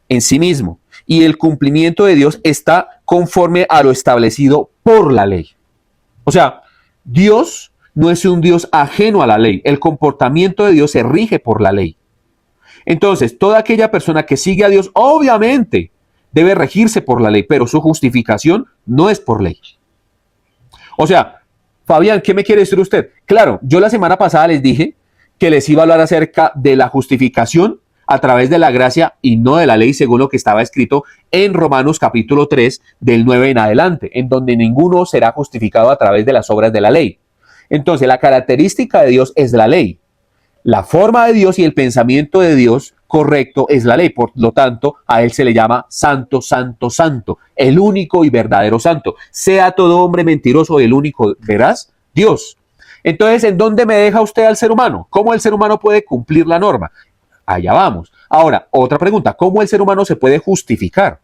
en sí mismo, y el cumplimiento de Dios está conforme a lo establecido por la ley. O sea, Dios no es un Dios ajeno a la ley. El comportamiento de Dios se rige por la ley. Entonces, toda aquella persona que sigue a Dios, obviamente, debe regirse por la ley, pero su justificación no es por ley. O sea, Fabián, ¿qué me quiere decir usted? Claro, yo la semana pasada les dije que les iba a hablar acerca de la justificación a través de la gracia y no de la ley, según lo que estaba escrito en Romanos capítulo 3, del 9 en adelante, en donde ninguno será justificado a través de las obras de la ley. Entonces, la característica de Dios es la ley. La forma de Dios y el pensamiento de Dios correcto es la ley. Por lo tanto, a él se le llama santo, santo, santo, el único y verdadero santo. Sea todo hombre mentiroso, el único veraz, Dios. Entonces, ¿en dónde me deja usted al ser humano? ¿Cómo el ser humano puede cumplir la norma? Allá vamos. Ahora, otra pregunta, ¿cómo el ser humano se puede justificar?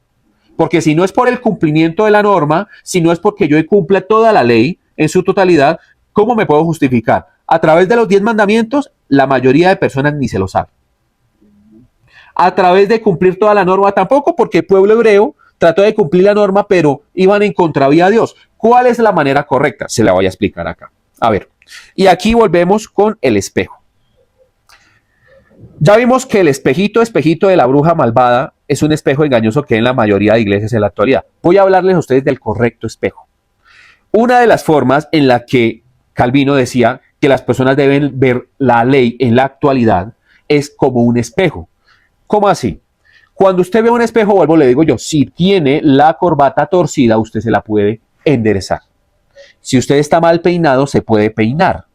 Porque si no es por el cumplimiento de la norma, si no es porque yo cumpla toda la ley en su totalidad, ¿cómo me puedo justificar? A través de los 10 mandamientos, la mayoría de personas ni se lo sabe. A través de cumplir toda la norma tampoco, porque el pueblo hebreo trató de cumplir la norma, pero iban en contravía a Dios. ¿Cuál es la manera correcta? Se la voy a explicar acá. A ver, y aquí volvemos con el espejo. Ya vimos que el espejito de la bruja malvada es un espejo engañoso que hay en la mayoría de iglesias en la actualidad. Voy a hablarles a ustedes del correcto espejo. Una de las formas en la que Calvino decía que las personas deben ver la ley en la actualidad es como un espejo. ¿Cómo así? Cuando usted ve un espejo, vuelvo, le digo yo, si tiene la corbata torcida, usted se la puede enderezar. Si usted está mal peinado, se puede peinar.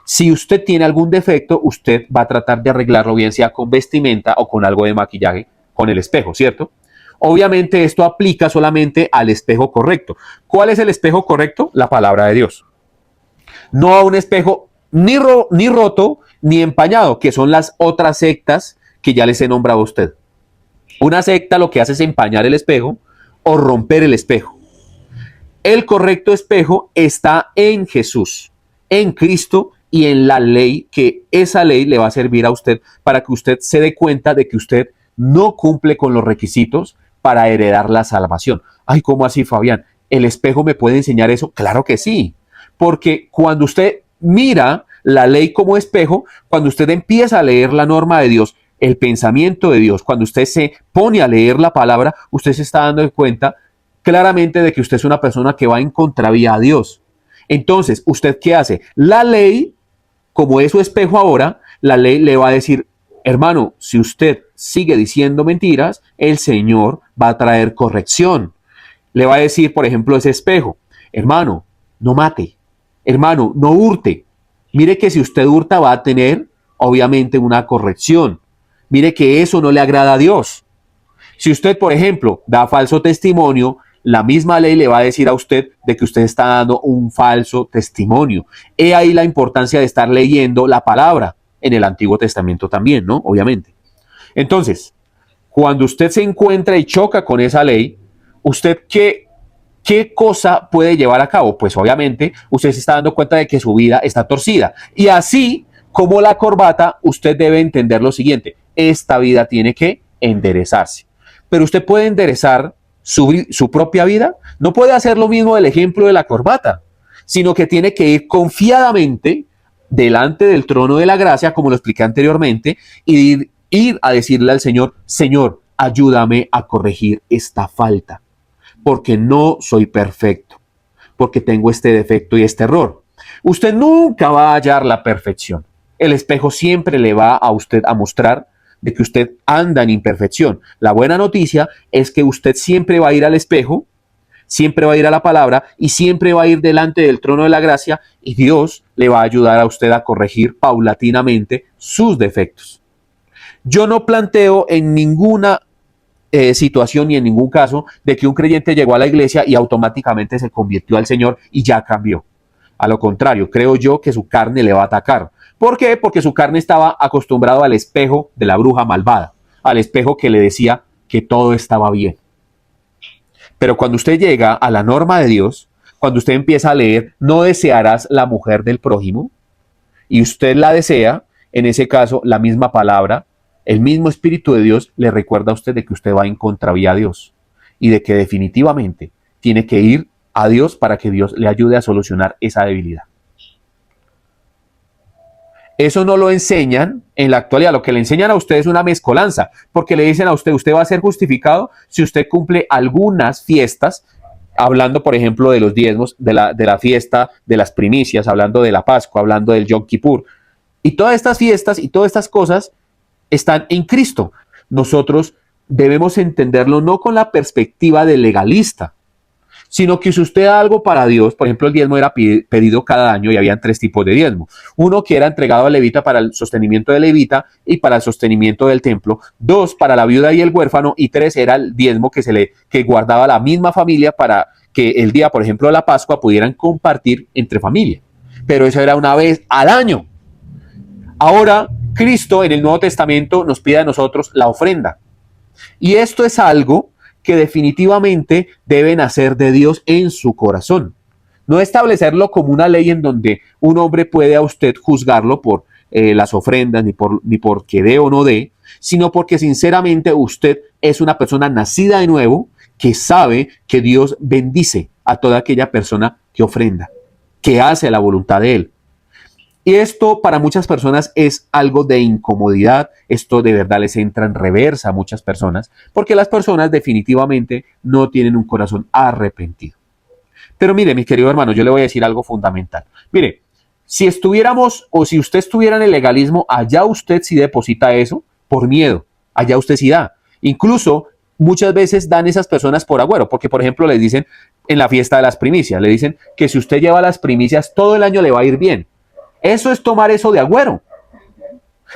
Si usted tiene algún defecto, usted va a tratar de arreglarlo, bien sea con vestimenta o con algo de maquillaje, con el espejo, ¿cierto? Obviamente esto aplica solamente al espejo correcto. ¿Cuál es el espejo correcto? La palabra de Dios. No a un espejo ni roto ni empañado, que son las otras sectas que ya les he nombrado a usted. Una secta lo que hace es empañar el espejo o romper el espejo. El correcto espejo está en Jesús, en Cristo y en la ley, que esa ley le va a servir a usted para que usted se dé cuenta de que usted no cumple con los requisitos para heredar la salvación. Ay, ¿cómo así, Fabián? ¿El espejo me puede enseñar eso? Claro que sí, porque cuando usted mira la ley como espejo, cuando usted empieza a leer la norma de Dios, el pensamiento de Dios, cuando usted se pone a leer la palabra, usted se está dando cuenta claramente de que usted es una persona que va en contravía a Dios. Entonces, ¿usted qué hace? La ley, como es su espejo ahora, la ley le va a decir, hermano, si usted sigue diciendo mentiras, el Señor va a traer corrección. Le va a decir, por ejemplo, ese espejo, hermano, no mate, hermano, no hurte. Mire que si usted hurta va a tener, obviamente, una corrección. Mire que eso no le agrada a Dios. Si usted, por ejemplo, da falso testimonio, la misma ley le va a decir a usted de que usted está dando un falso testimonio. He ahí la importancia de estar leyendo la palabra en el Antiguo Testamento también, ¿no? Obviamente. Entonces, cuando usted se encuentra y choca con esa ley, ¿usted qué cosa puede llevar a cabo? Pues obviamente usted se está dando cuenta de que su vida está torcida. Y así como la corbata, usted debe entender lo siguiente: esta vida tiene que enderezarse. Pero usted puede enderezar su propia vida. No puede hacer lo mismo del ejemplo de la corbata, sino que tiene que ir confiadamente delante del trono de la gracia, como lo expliqué anteriormente, y ir a decirle al Señor, Señor, ayúdame a corregir esta falta, porque no soy perfecto, porque tengo este defecto y este error. Usted nunca va a hallar la perfección. El espejo siempre le va a usted a mostrar de que usted anda en imperfección. La buena noticia es que usted siempre va a ir al espejo, siempre va a ir a la palabra y siempre va a ir delante del trono de la gracia, y Dios le va a ayudar a usted a corregir paulatinamente sus defectos. Yo no planteo en ninguna situación ni en ningún caso de que un creyente llegó a la iglesia y automáticamente se convirtió al Señor y ya cambió. A lo contrario, creo yo que su carne le va a atacar. ¿Por qué? Porque su carne estaba acostumbrado al espejo de la bruja malvada, al espejo que le decía que todo estaba bien. Pero cuando usted llega a la norma de Dios, cuando usted empieza a leer, no desearás la mujer del prójimo, y usted la desea, en ese caso, la misma palabra, el mismo Espíritu de Dios le recuerda a usted de que usted va en contravía a Dios y de que definitivamente tiene que ir a Dios para que Dios le ayude a solucionar esa debilidad. Eso no lo enseñan en la actualidad. Lo que le enseñan a usted es una mezcolanza, porque le dicen a usted, usted va a ser justificado si usted cumple algunas fiestas, hablando, por ejemplo, de los diezmos, de la fiesta de las primicias, hablando de la Pascua, hablando del Yom Kippur. Y todas estas fiestas y todas estas cosas están en Cristo. Nosotros debemos entenderlo no con la perspectiva del legalista, sino que si usted da algo para Dios, por ejemplo, el diezmo era pedido cada año y habían 3 tipos de diezmo. Uno que era entregado al levita para el sostenimiento del levita y para el sostenimiento del templo. 2, para la viuda y el huérfano. Y 3, era el diezmo que guardaba la misma familia para que el día, por ejemplo, de la Pascua pudieran compartir entre familia. Pero eso era una vez al año. Ahora, Cristo en el Nuevo Testamento nos pide a nosotros la ofrenda. Y esto es algo que definitivamente deben hacer de Dios en su corazón. No establecerlo como una ley en donde un hombre puede a usted juzgarlo por las ofrendas, ni por que dé o no dé, sino porque sinceramente usted es una persona nacida de nuevo que sabe que Dios bendice a toda aquella persona que ofrenda, que hace la voluntad de Él. Y esto para muchas personas es algo de incomodidad, esto de verdad les entra en reversa a muchas personas, porque las personas definitivamente no tienen un corazón arrepentido. Pero mire, mi querido hermano, yo le voy a decir algo fundamental. Mire, si estuviéramos o si usted estuviera en el legalismo, allá usted sí deposita eso por miedo, allá usted sí da. Incluso muchas veces dan esas personas por agüero, porque por ejemplo les dicen en la fiesta de las primicias, le dicen que si usted lleva las primicias todo el año le va a ir bien. Eso es tomar eso de agüero.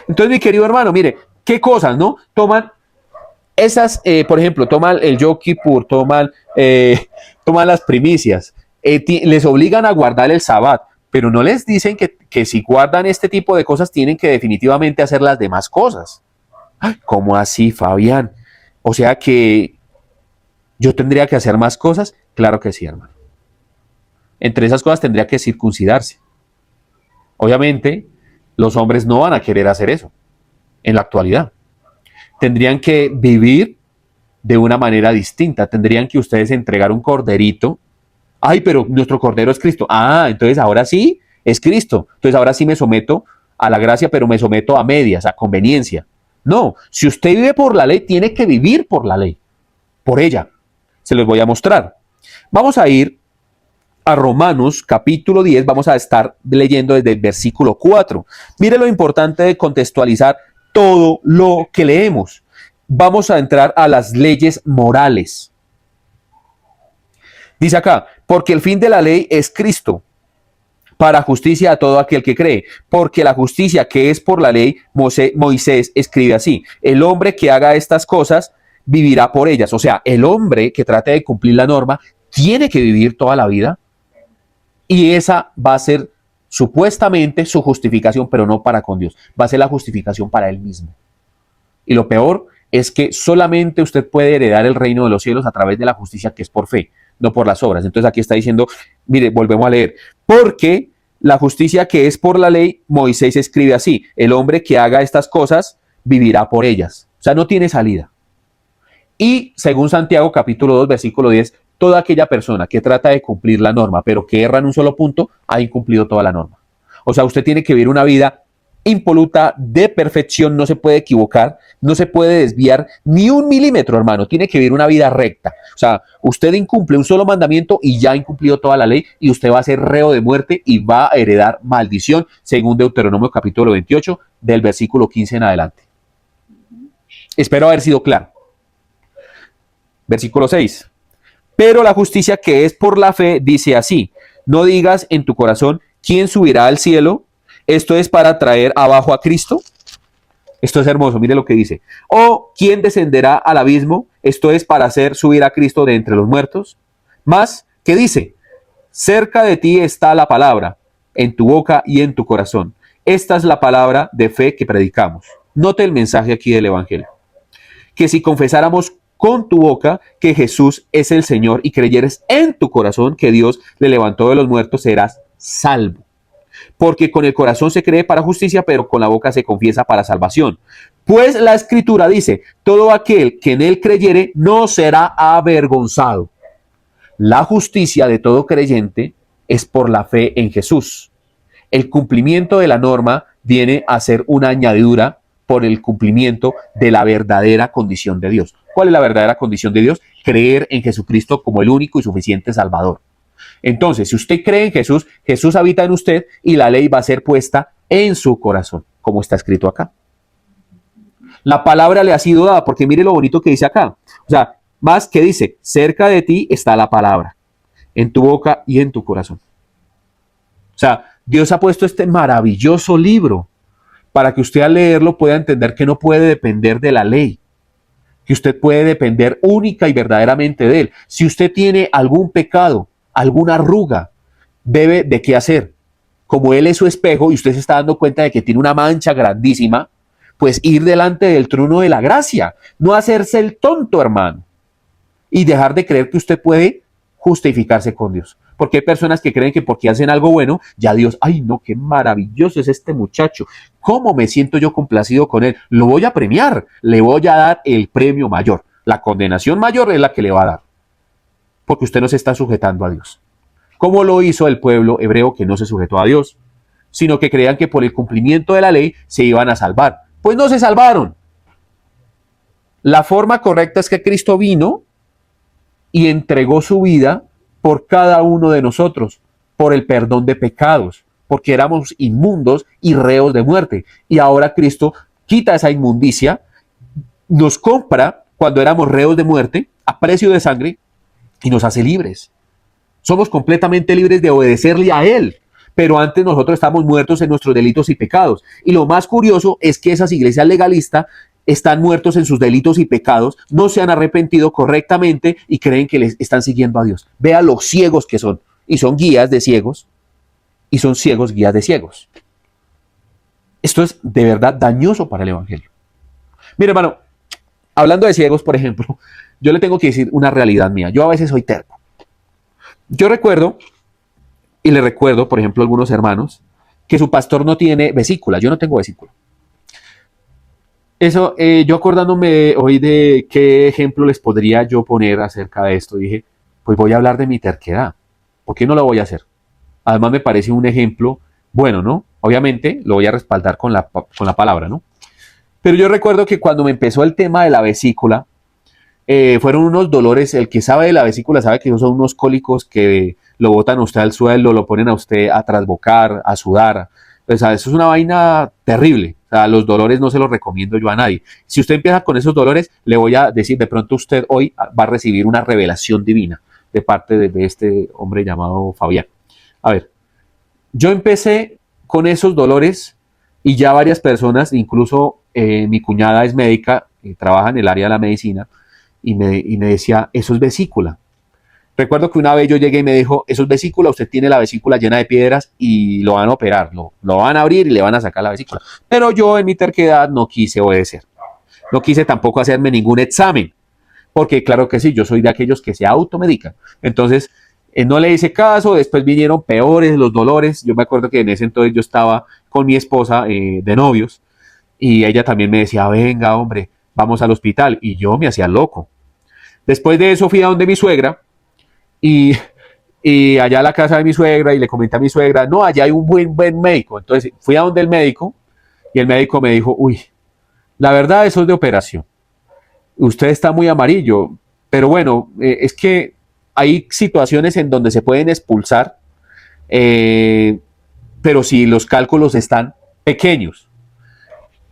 Entonces, mi querido hermano, mire, qué cosas, ¿no? Toman esas, por ejemplo, toman el Yom Kippur, toman las primicias, les obligan a guardar el Sabbat, pero no les dicen que si guardan este tipo de cosas tienen que definitivamente hacer las demás cosas. ¿Cómo así, Fabián? O sea que yo tendría que hacer más cosas. Claro que sí, hermano. Entre esas cosas tendría que circuncidarse. Obviamente, los hombres no van a querer hacer eso en la actualidad. Tendrían que vivir de una manera distinta. Tendrían que ustedes entregar un corderito. Ay, pero nuestro cordero es Cristo. Ah, entonces ahora sí es Cristo. Entonces ahora sí me someto a la gracia, pero me someto a medias, a conveniencia. No, si usted vive por la ley, tiene que vivir por la ley, por ella. Se los voy a mostrar. Vamos a ir a Romanos capítulo 10, vamos a estar leyendo desde el versículo 4. Mire lo importante de contextualizar todo lo que leemos. Vamos a entrar a las leyes morales. Dice acá, porque el fin de la ley es Cristo, para justicia a todo aquel que cree, porque la justicia que es por la ley, Moisés escribe así, el hombre que haga estas cosas vivirá por ellas. O sea, el hombre que trate de cumplir la norma tiene que vivir toda la vida. Y esa va a ser supuestamente su justificación, pero no para con Dios. Va a ser la justificación para él mismo. Y lo peor es que solamente usted puede heredar el reino de los cielos a través de la justicia que es por fe, no por las obras. Entonces aquí está diciendo, mire, volvemos a leer, porque la justicia que es por la ley, Moisés escribe así, el hombre que haga estas cosas vivirá por ellas. O sea, no tiene salida. Y según Santiago capítulo 2, versículo 10, toda aquella persona que trata de cumplir la norma, pero que erra en un solo punto, ha incumplido toda la norma. O sea, usted tiene que vivir una vida impoluta, de perfección, no se puede equivocar, no se puede desviar ni un milímetro, hermano. Tiene que vivir una vida recta. O sea, usted incumple un solo mandamiento y ya ha incumplido toda la ley y usted va a ser reo de muerte y va a heredar maldición, según Deuteronomio capítulo 28, del versículo 15 en adelante. Espero haber sido claro. Versículo 6. Pero la justicia que es por la fe dice así, no digas en tu corazón, ¿quién subirá al cielo? Esto es para traer abajo a Cristo. Esto es hermoso, mire lo que dice. ¿O quién descenderá al abismo? Esto es para hacer subir a Cristo de entre los muertos. Más, ¿qué dice? Cerca de ti está la palabra, en tu boca y en tu corazón. Esta es la palabra de fe que predicamos. Note el mensaje aquí del Evangelio. Que si confesáramos con tu boca que Jesús es el Señor y creyeres en tu corazón que Dios le levantó de los muertos, serás salvo. Porque con el corazón se cree para justicia, pero con la boca se confiesa para salvación. Pues la Escritura dice, todo aquel que en él creyere no será avergonzado. La justicia de todo creyente es por la fe en Jesús. El cumplimiento de la norma viene a ser una añadidura por el cumplimiento de la verdadera condición de Dios. ¿Cuál es la verdadera condición de Dios? Creer en Jesucristo como el único y suficiente Salvador. Entonces, si usted cree en Jesús, Jesús habita en usted y la ley va a ser puesta en su corazón, como está escrito acá. La palabra le ha sido dada, porque mire lo bonito que dice acá. O sea, más que dice, cerca de ti está la palabra. en tu boca y en tu corazón. O sea, Dios ha puesto este maravilloso libro para que usted al leerlo pueda entender que no puede depender de la ley, que usted puede depender única y verdaderamente de Él. Si usted tiene algún pecado, alguna arruga, debe de qué hacer. Como Él es su espejo y usted se está dando cuenta de que tiene una mancha grandísima, pues ir delante del trono de la gracia, no hacerse el tonto, hermano, y dejar de creer que usted puede justificarse con Dios. Porque hay personas que creen que porque hacen algo bueno, ya Dios, ay no, qué maravilloso es este muchacho, ¿cómo me siento yo complacido con él? Lo voy a premiar, le voy a dar el premio mayor. La condenación mayor es la que le va a dar, porque usted no se está sujetando a Dios. ¿Cómo lo hizo el pueblo hebreo que no se sujetó a Dios, sino que creían que por el cumplimiento de la ley se iban a salvar? Pues no se salvaron. La forma correcta es que Cristo vino y entregó su vida por cada uno de nosotros, por el perdón de pecados, porque éramos inmundos y reos de muerte. Y ahora Cristo quita esa inmundicia, nos compra cuando éramos reos de muerte, a precio de sangre, y nos hace libres. Somos completamente libres de obedecerle a Él, pero antes nosotros estamos muertos en nuestros delitos y pecados. Y lo más curioso es que esas iglesias legalistas están muertos en sus delitos y pecados, no se han arrepentido correctamente y creen que les están siguiendo a Dios. Vea los ciegos que son, y son guías de ciegos, y son ciegos guías de ciegos. Esto es de verdad dañoso para el evangelio. Mire, hermano, hablando de ciegos, por ejemplo, yo le tengo que decir una realidad mía. Yo a veces soy terco. Yo recuerdo, y le recuerdo, por ejemplo, a algunos hermanos, que su pastor no tiene vesícula. Yo no tengo vesícula. Eso, yo acordándome hoy de qué ejemplo les podría yo poner acerca de esto, dije, pues voy a hablar de mi terquedad. ¿Por qué no lo voy a hacer? Además me parece un ejemplo bueno, ¿no? Obviamente lo voy a respaldar con la palabra, ¿no? Pero yo recuerdo que cuando me empezó el tema de la vesícula, fueron unos dolores, el que sabe de la vesícula sabe que son unos cólicos que lo botan a usted al suelo, lo ponen a usted a trasbocar, a sudar. O sea, eso es una vaina terrible. O sea, los dolores no se los recomiendo yo a nadie. Si usted empieza con esos dolores, le voy a decir, de pronto usted hoy va a recibir una revelación divina de parte de este hombre llamado Fabián. A ver, yo empecé con esos dolores y ya varias personas, incluso mi cuñada es médica, trabaja en el área de la medicina, y me decía, eso es vesícula. Recuerdo que una vez yo llegué y me dijo, eso es vesícula, usted tiene la vesícula llena de piedras y lo van a operar, lo van a abrir y le van a sacar la vesícula. Pero yo en mi terquedad no quise obedecer. No quise tampoco hacerme ningún examen, porque claro que sí, yo soy de aquellos que se automedican. Entonces, no le hice caso, después vinieron peores los dolores. Yo me acuerdo que en ese entonces yo estaba con mi esposa de novios y ella también me decía, venga hombre, vamos al hospital. Y yo me hacía loco. Después de eso fui a donde mi suegra y allá a la casa de mi suegra y le comenté a mi suegra, no, allá hay un buen médico. Entonces fui a donde el médico y el médico me dijo, uy, la verdad eso es de operación. Usted está muy amarillo, pero bueno, es que hay situaciones en donde se pueden expulsar, pero si los cálculos están pequeños.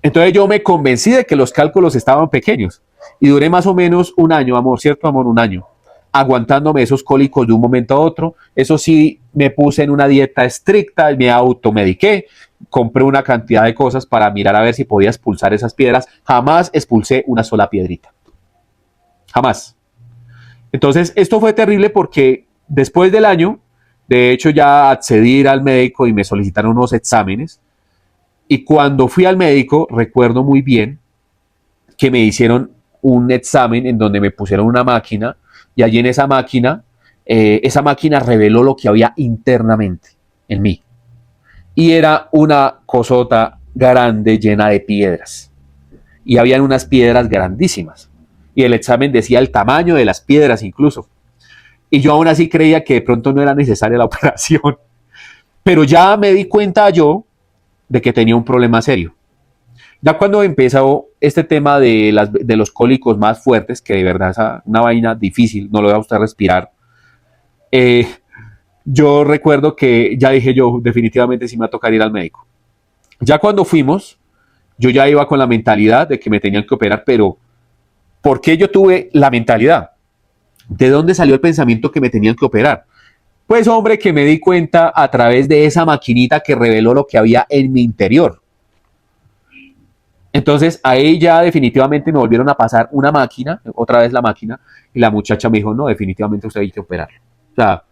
Entonces yo me convencí de que los cálculos estaban pequeños y duré más o menos un año, amor, ¿cierto, amor? Un año, aguantándome esos cólicos de un momento a otro. Eso sí, me puse en una dieta estricta, me automediqué, compré una cantidad de cosas para mirar a ver si podía expulsar esas piedras. Jamás expulsé una sola piedrita. Jamás. Entonces, esto fue terrible porque después del año, de hecho ya accedí a ir al médico y me solicitaron unos exámenes. Y cuando fui al médico, recuerdo muy bien que me hicieron un examen en donde me pusieron una máquina y allí en esa máquina reveló lo que había internamente en mí. Y era una cosota grande llena de piedras. Y habían unas piedras grandísimas. Y el examen decía el tamaño de las piedras incluso. Y yo aún así creía que de pronto no era necesaria la operación. Pero ya me di cuenta yo de que tenía un problema serio. Ya cuando empezó este tema de los cólicos más fuertes, que de verdad es una vaina difícil, no lo deja usted respirar, yo recuerdo que ya dije yo, definitivamente sí me va a tocar ir al médico. Ya cuando fuimos, yo ya iba con la mentalidad de que me tenían que operar, pero ¿por qué yo tuve la mentalidad? ¿De dónde salió el pensamiento que me tenían que operar? Pues hombre, que me di cuenta a través de esa maquinita que reveló lo que había en mi interior. Entonces ahí ya definitivamente me volvieron a pasar una máquina, otra vez la máquina, y la muchacha me dijo, no, definitivamente usted hay que operarlo. O sea,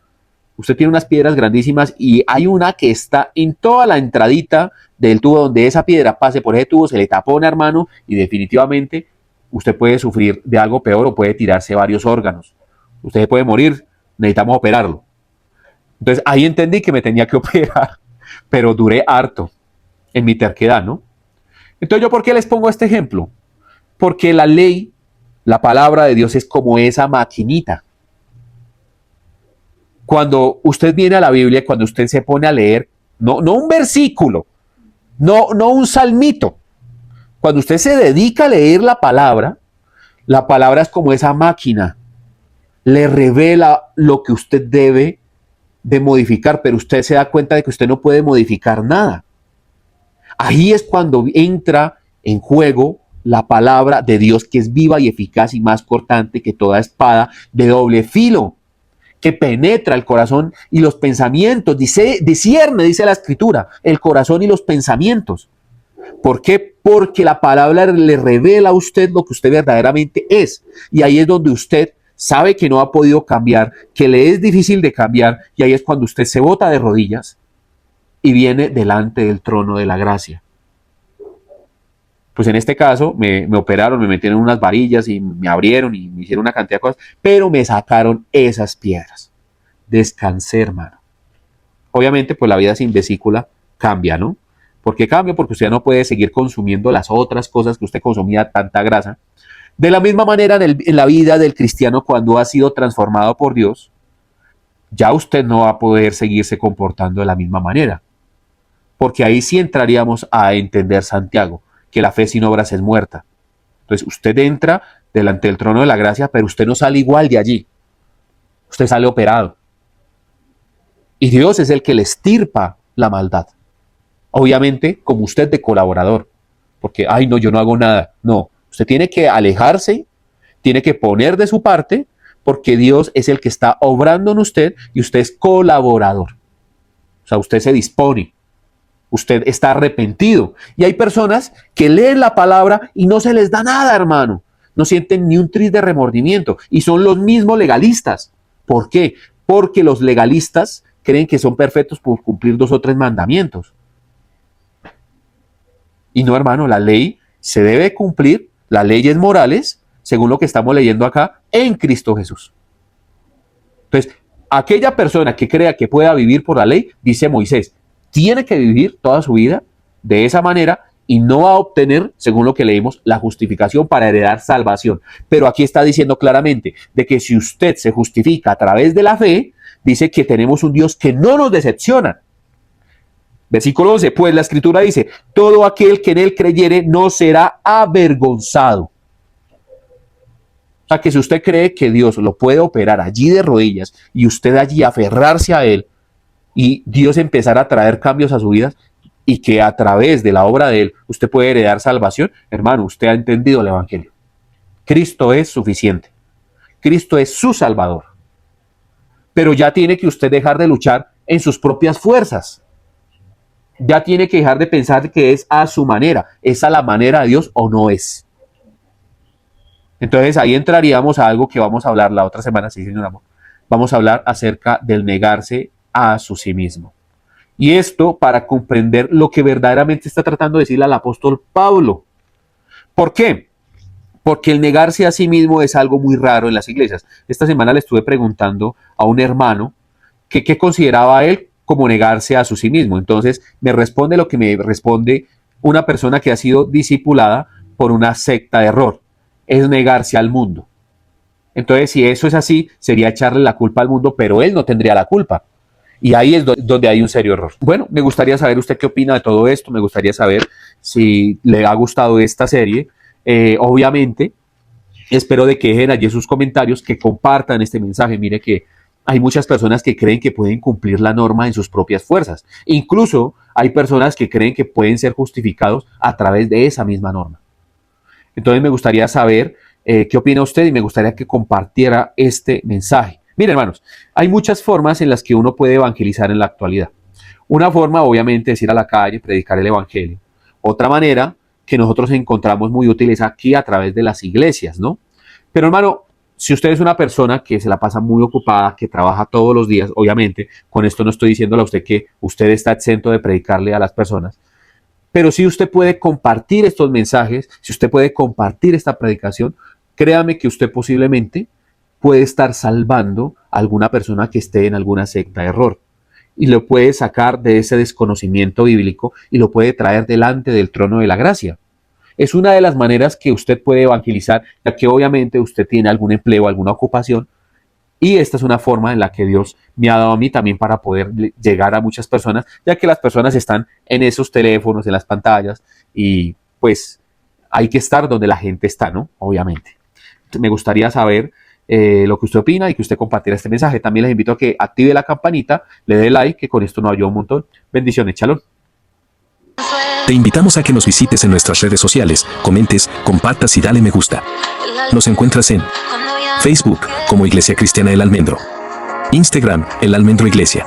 usted tiene unas piedras grandísimas y hay una que está en toda la entradita del tubo donde esa piedra pase por ese tubo, se le tapona, hermano, y definitivamente usted puede sufrir de algo peor o puede tirarse varios órganos. Usted puede morir, necesitamos operarlo. Entonces ahí entendí que me tenía que operar, pero duré harto en mi terquedad, ¿no? Entonces, ¿yo por qué les pongo este ejemplo? Porque la ley, la palabra de Dios es como esa maquinita. Cuando usted viene a la Biblia, cuando usted se pone a leer, no un versículo, no un salmito. Cuando usted se dedica a leer la palabra es como esa máquina. Le revela lo que usted debe de modificar, pero usted se da cuenta de que usted no puede modificar nada. Ahí es cuando entra en juego la palabra de Dios, que es viva y eficaz y más cortante que toda espada de doble filo, que penetra el corazón y los pensamientos, discierne, dice la Escritura, el corazón y los pensamientos. ¿Por qué? Porque la palabra le revela a usted lo que usted verdaderamente es. Y ahí es donde usted sabe que no ha podido cambiar, que le es difícil de cambiar, y ahí es cuando usted se bota de rodillas y viene delante del trono de la gracia. Pues en este caso me operaron, me metieron unas varillas y me abrieron y me hicieron una cantidad de cosas, pero me sacaron esas piedras. Descansé, hermano. Obviamente, pues la vida sin vesícula cambia, ¿no? ¿Por qué cambia? Porque usted no puede seguir consumiendo las otras cosas que usted consumía, tanta grasa. De la misma manera, en la vida del cristiano, cuando ha sido transformado por Dios, ya usted no va a poder seguirse comportando de la misma manera. Porque ahí sí entraríamos a entender Santiago, que la fe sin obras es muerta. Entonces usted entra delante del trono de la gracia, pero usted no sale igual de allí. Usted sale operado. Y Dios es el que le estirpa la maldad. Obviamente, como usted de colaborador. Porque, ay, no, yo no hago nada. No, usted tiene que alejarse, tiene que poner de su parte, porque Dios es el que está obrando en usted y usted es colaborador. O sea, usted se dispone. Usted está arrepentido. Y hay personas que leen la palabra y no se les da nada, hermano. No sienten ni un tris de remordimiento. Y son los mismos legalistas. ¿Por qué? Porque los legalistas creen que son perfectos por cumplir 2 o 3 mandamientos. Y no, hermano, la ley se debe cumplir, las leyes morales, según lo que estamos leyendo acá, en Cristo Jesús. Entonces, aquella persona que crea que pueda vivir por la ley, dice Moisés, tiene que vivir toda su vida de esa manera y no va a obtener, según lo que leímos, la justificación para heredar salvación. Pero aquí está diciendo claramente de que si usted se justifica a través de la fe, dice que tenemos un Dios que no nos decepciona. Versículo 11, pues la Escritura dice, todo aquel que en él creyere no será avergonzado. O sea, que si usted cree que Dios lo puede operar allí de rodillas y usted allí aferrarse a él, y Dios empezar a traer cambios a su vida y que a través de la obra de Él usted puede heredar salvación, hermano, usted ha entendido el Evangelio. Cristo es suficiente. Cristo es su Salvador. Pero ya tiene que usted dejar de luchar en sus propias fuerzas. Ya tiene que dejar de pensar que es a su manera. ¿Es a la manera de Dios o no es? Entonces ahí entraríamos a algo que vamos a hablar la otra semana, sí, señor amor. Vamos a hablar acerca del negarse a sí mismo. Y esto para comprender lo que verdaderamente está tratando de decirle al apóstol Pablo. ¿Por qué? Porque el negarse a sí mismo es algo muy raro en las iglesias. Esta semana le estuve preguntando a un hermano que qué consideraba él como negarse a sí mismo. Entonces me responde lo que me responde una persona que ha sido discipulada por una secta de error. Es negarse al mundo. Entonces, si eso es así, sería echarle la culpa al mundo, pero él no tendría la culpa. Y ahí es donde hay un serio error. Bueno, me gustaría saber usted qué opina de todo esto. Me gustaría saber si le ha gustado esta serie. Obviamente, espero de que dejen allí sus comentarios, que compartan este mensaje. Mire que hay muchas personas que creen que pueden cumplir la norma en sus propias fuerzas. Incluso hay personas que creen que pueden ser justificados a través de esa misma norma. Entonces me gustaría saber qué opina usted y me gustaría que compartiera este mensaje. Miren, hermanos, hay muchas formas en las que uno puede evangelizar en la actualidad. Una forma, obviamente, es ir a la calle, predicar el evangelio. Otra manera que nosotros encontramos muy útil es aquí a través de las iglesias, ¿no? Pero, hermano, si usted es una persona que se la pasa muy ocupada, que trabaja todos los días, obviamente, con esto no estoy diciéndole a usted que usted está exento de predicarle a las personas, pero si usted puede compartir estos mensajes, si usted puede compartir esta predicación, créame que usted posiblemente puede estar salvando a alguna persona que esté en alguna secta de error y lo puede sacar de ese desconocimiento bíblico y lo puede traer delante del trono de la gracia. Es una de las maneras que usted puede evangelizar, ya que obviamente usted tiene algún empleo, alguna ocupación, y esta es una forma en la que Dios me ha dado a mí también para poder llegar a muchas personas, ya que las personas están en esos teléfonos, en las pantallas, y pues hay que estar donde la gente está, ¿no? Obviamente. Me gustaría saber lo que usted opina y que usted compartiera este mensaje. También les invito a que active la campanita, le dé like, que con esto nos ayuda un montón. Bendiciones, Shalom. Te invitamos a que nos visites en nuestras redes sociales, comentes, compartas y dale me gusta. Nos encuentras en Facebook como Iglesia Cristiana El Almendro, Instagram El Almendro Iglesia,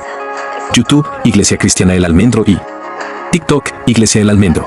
YouTube Iglesia Cristiana El Almendro y TikTok Iglesia El Almendro.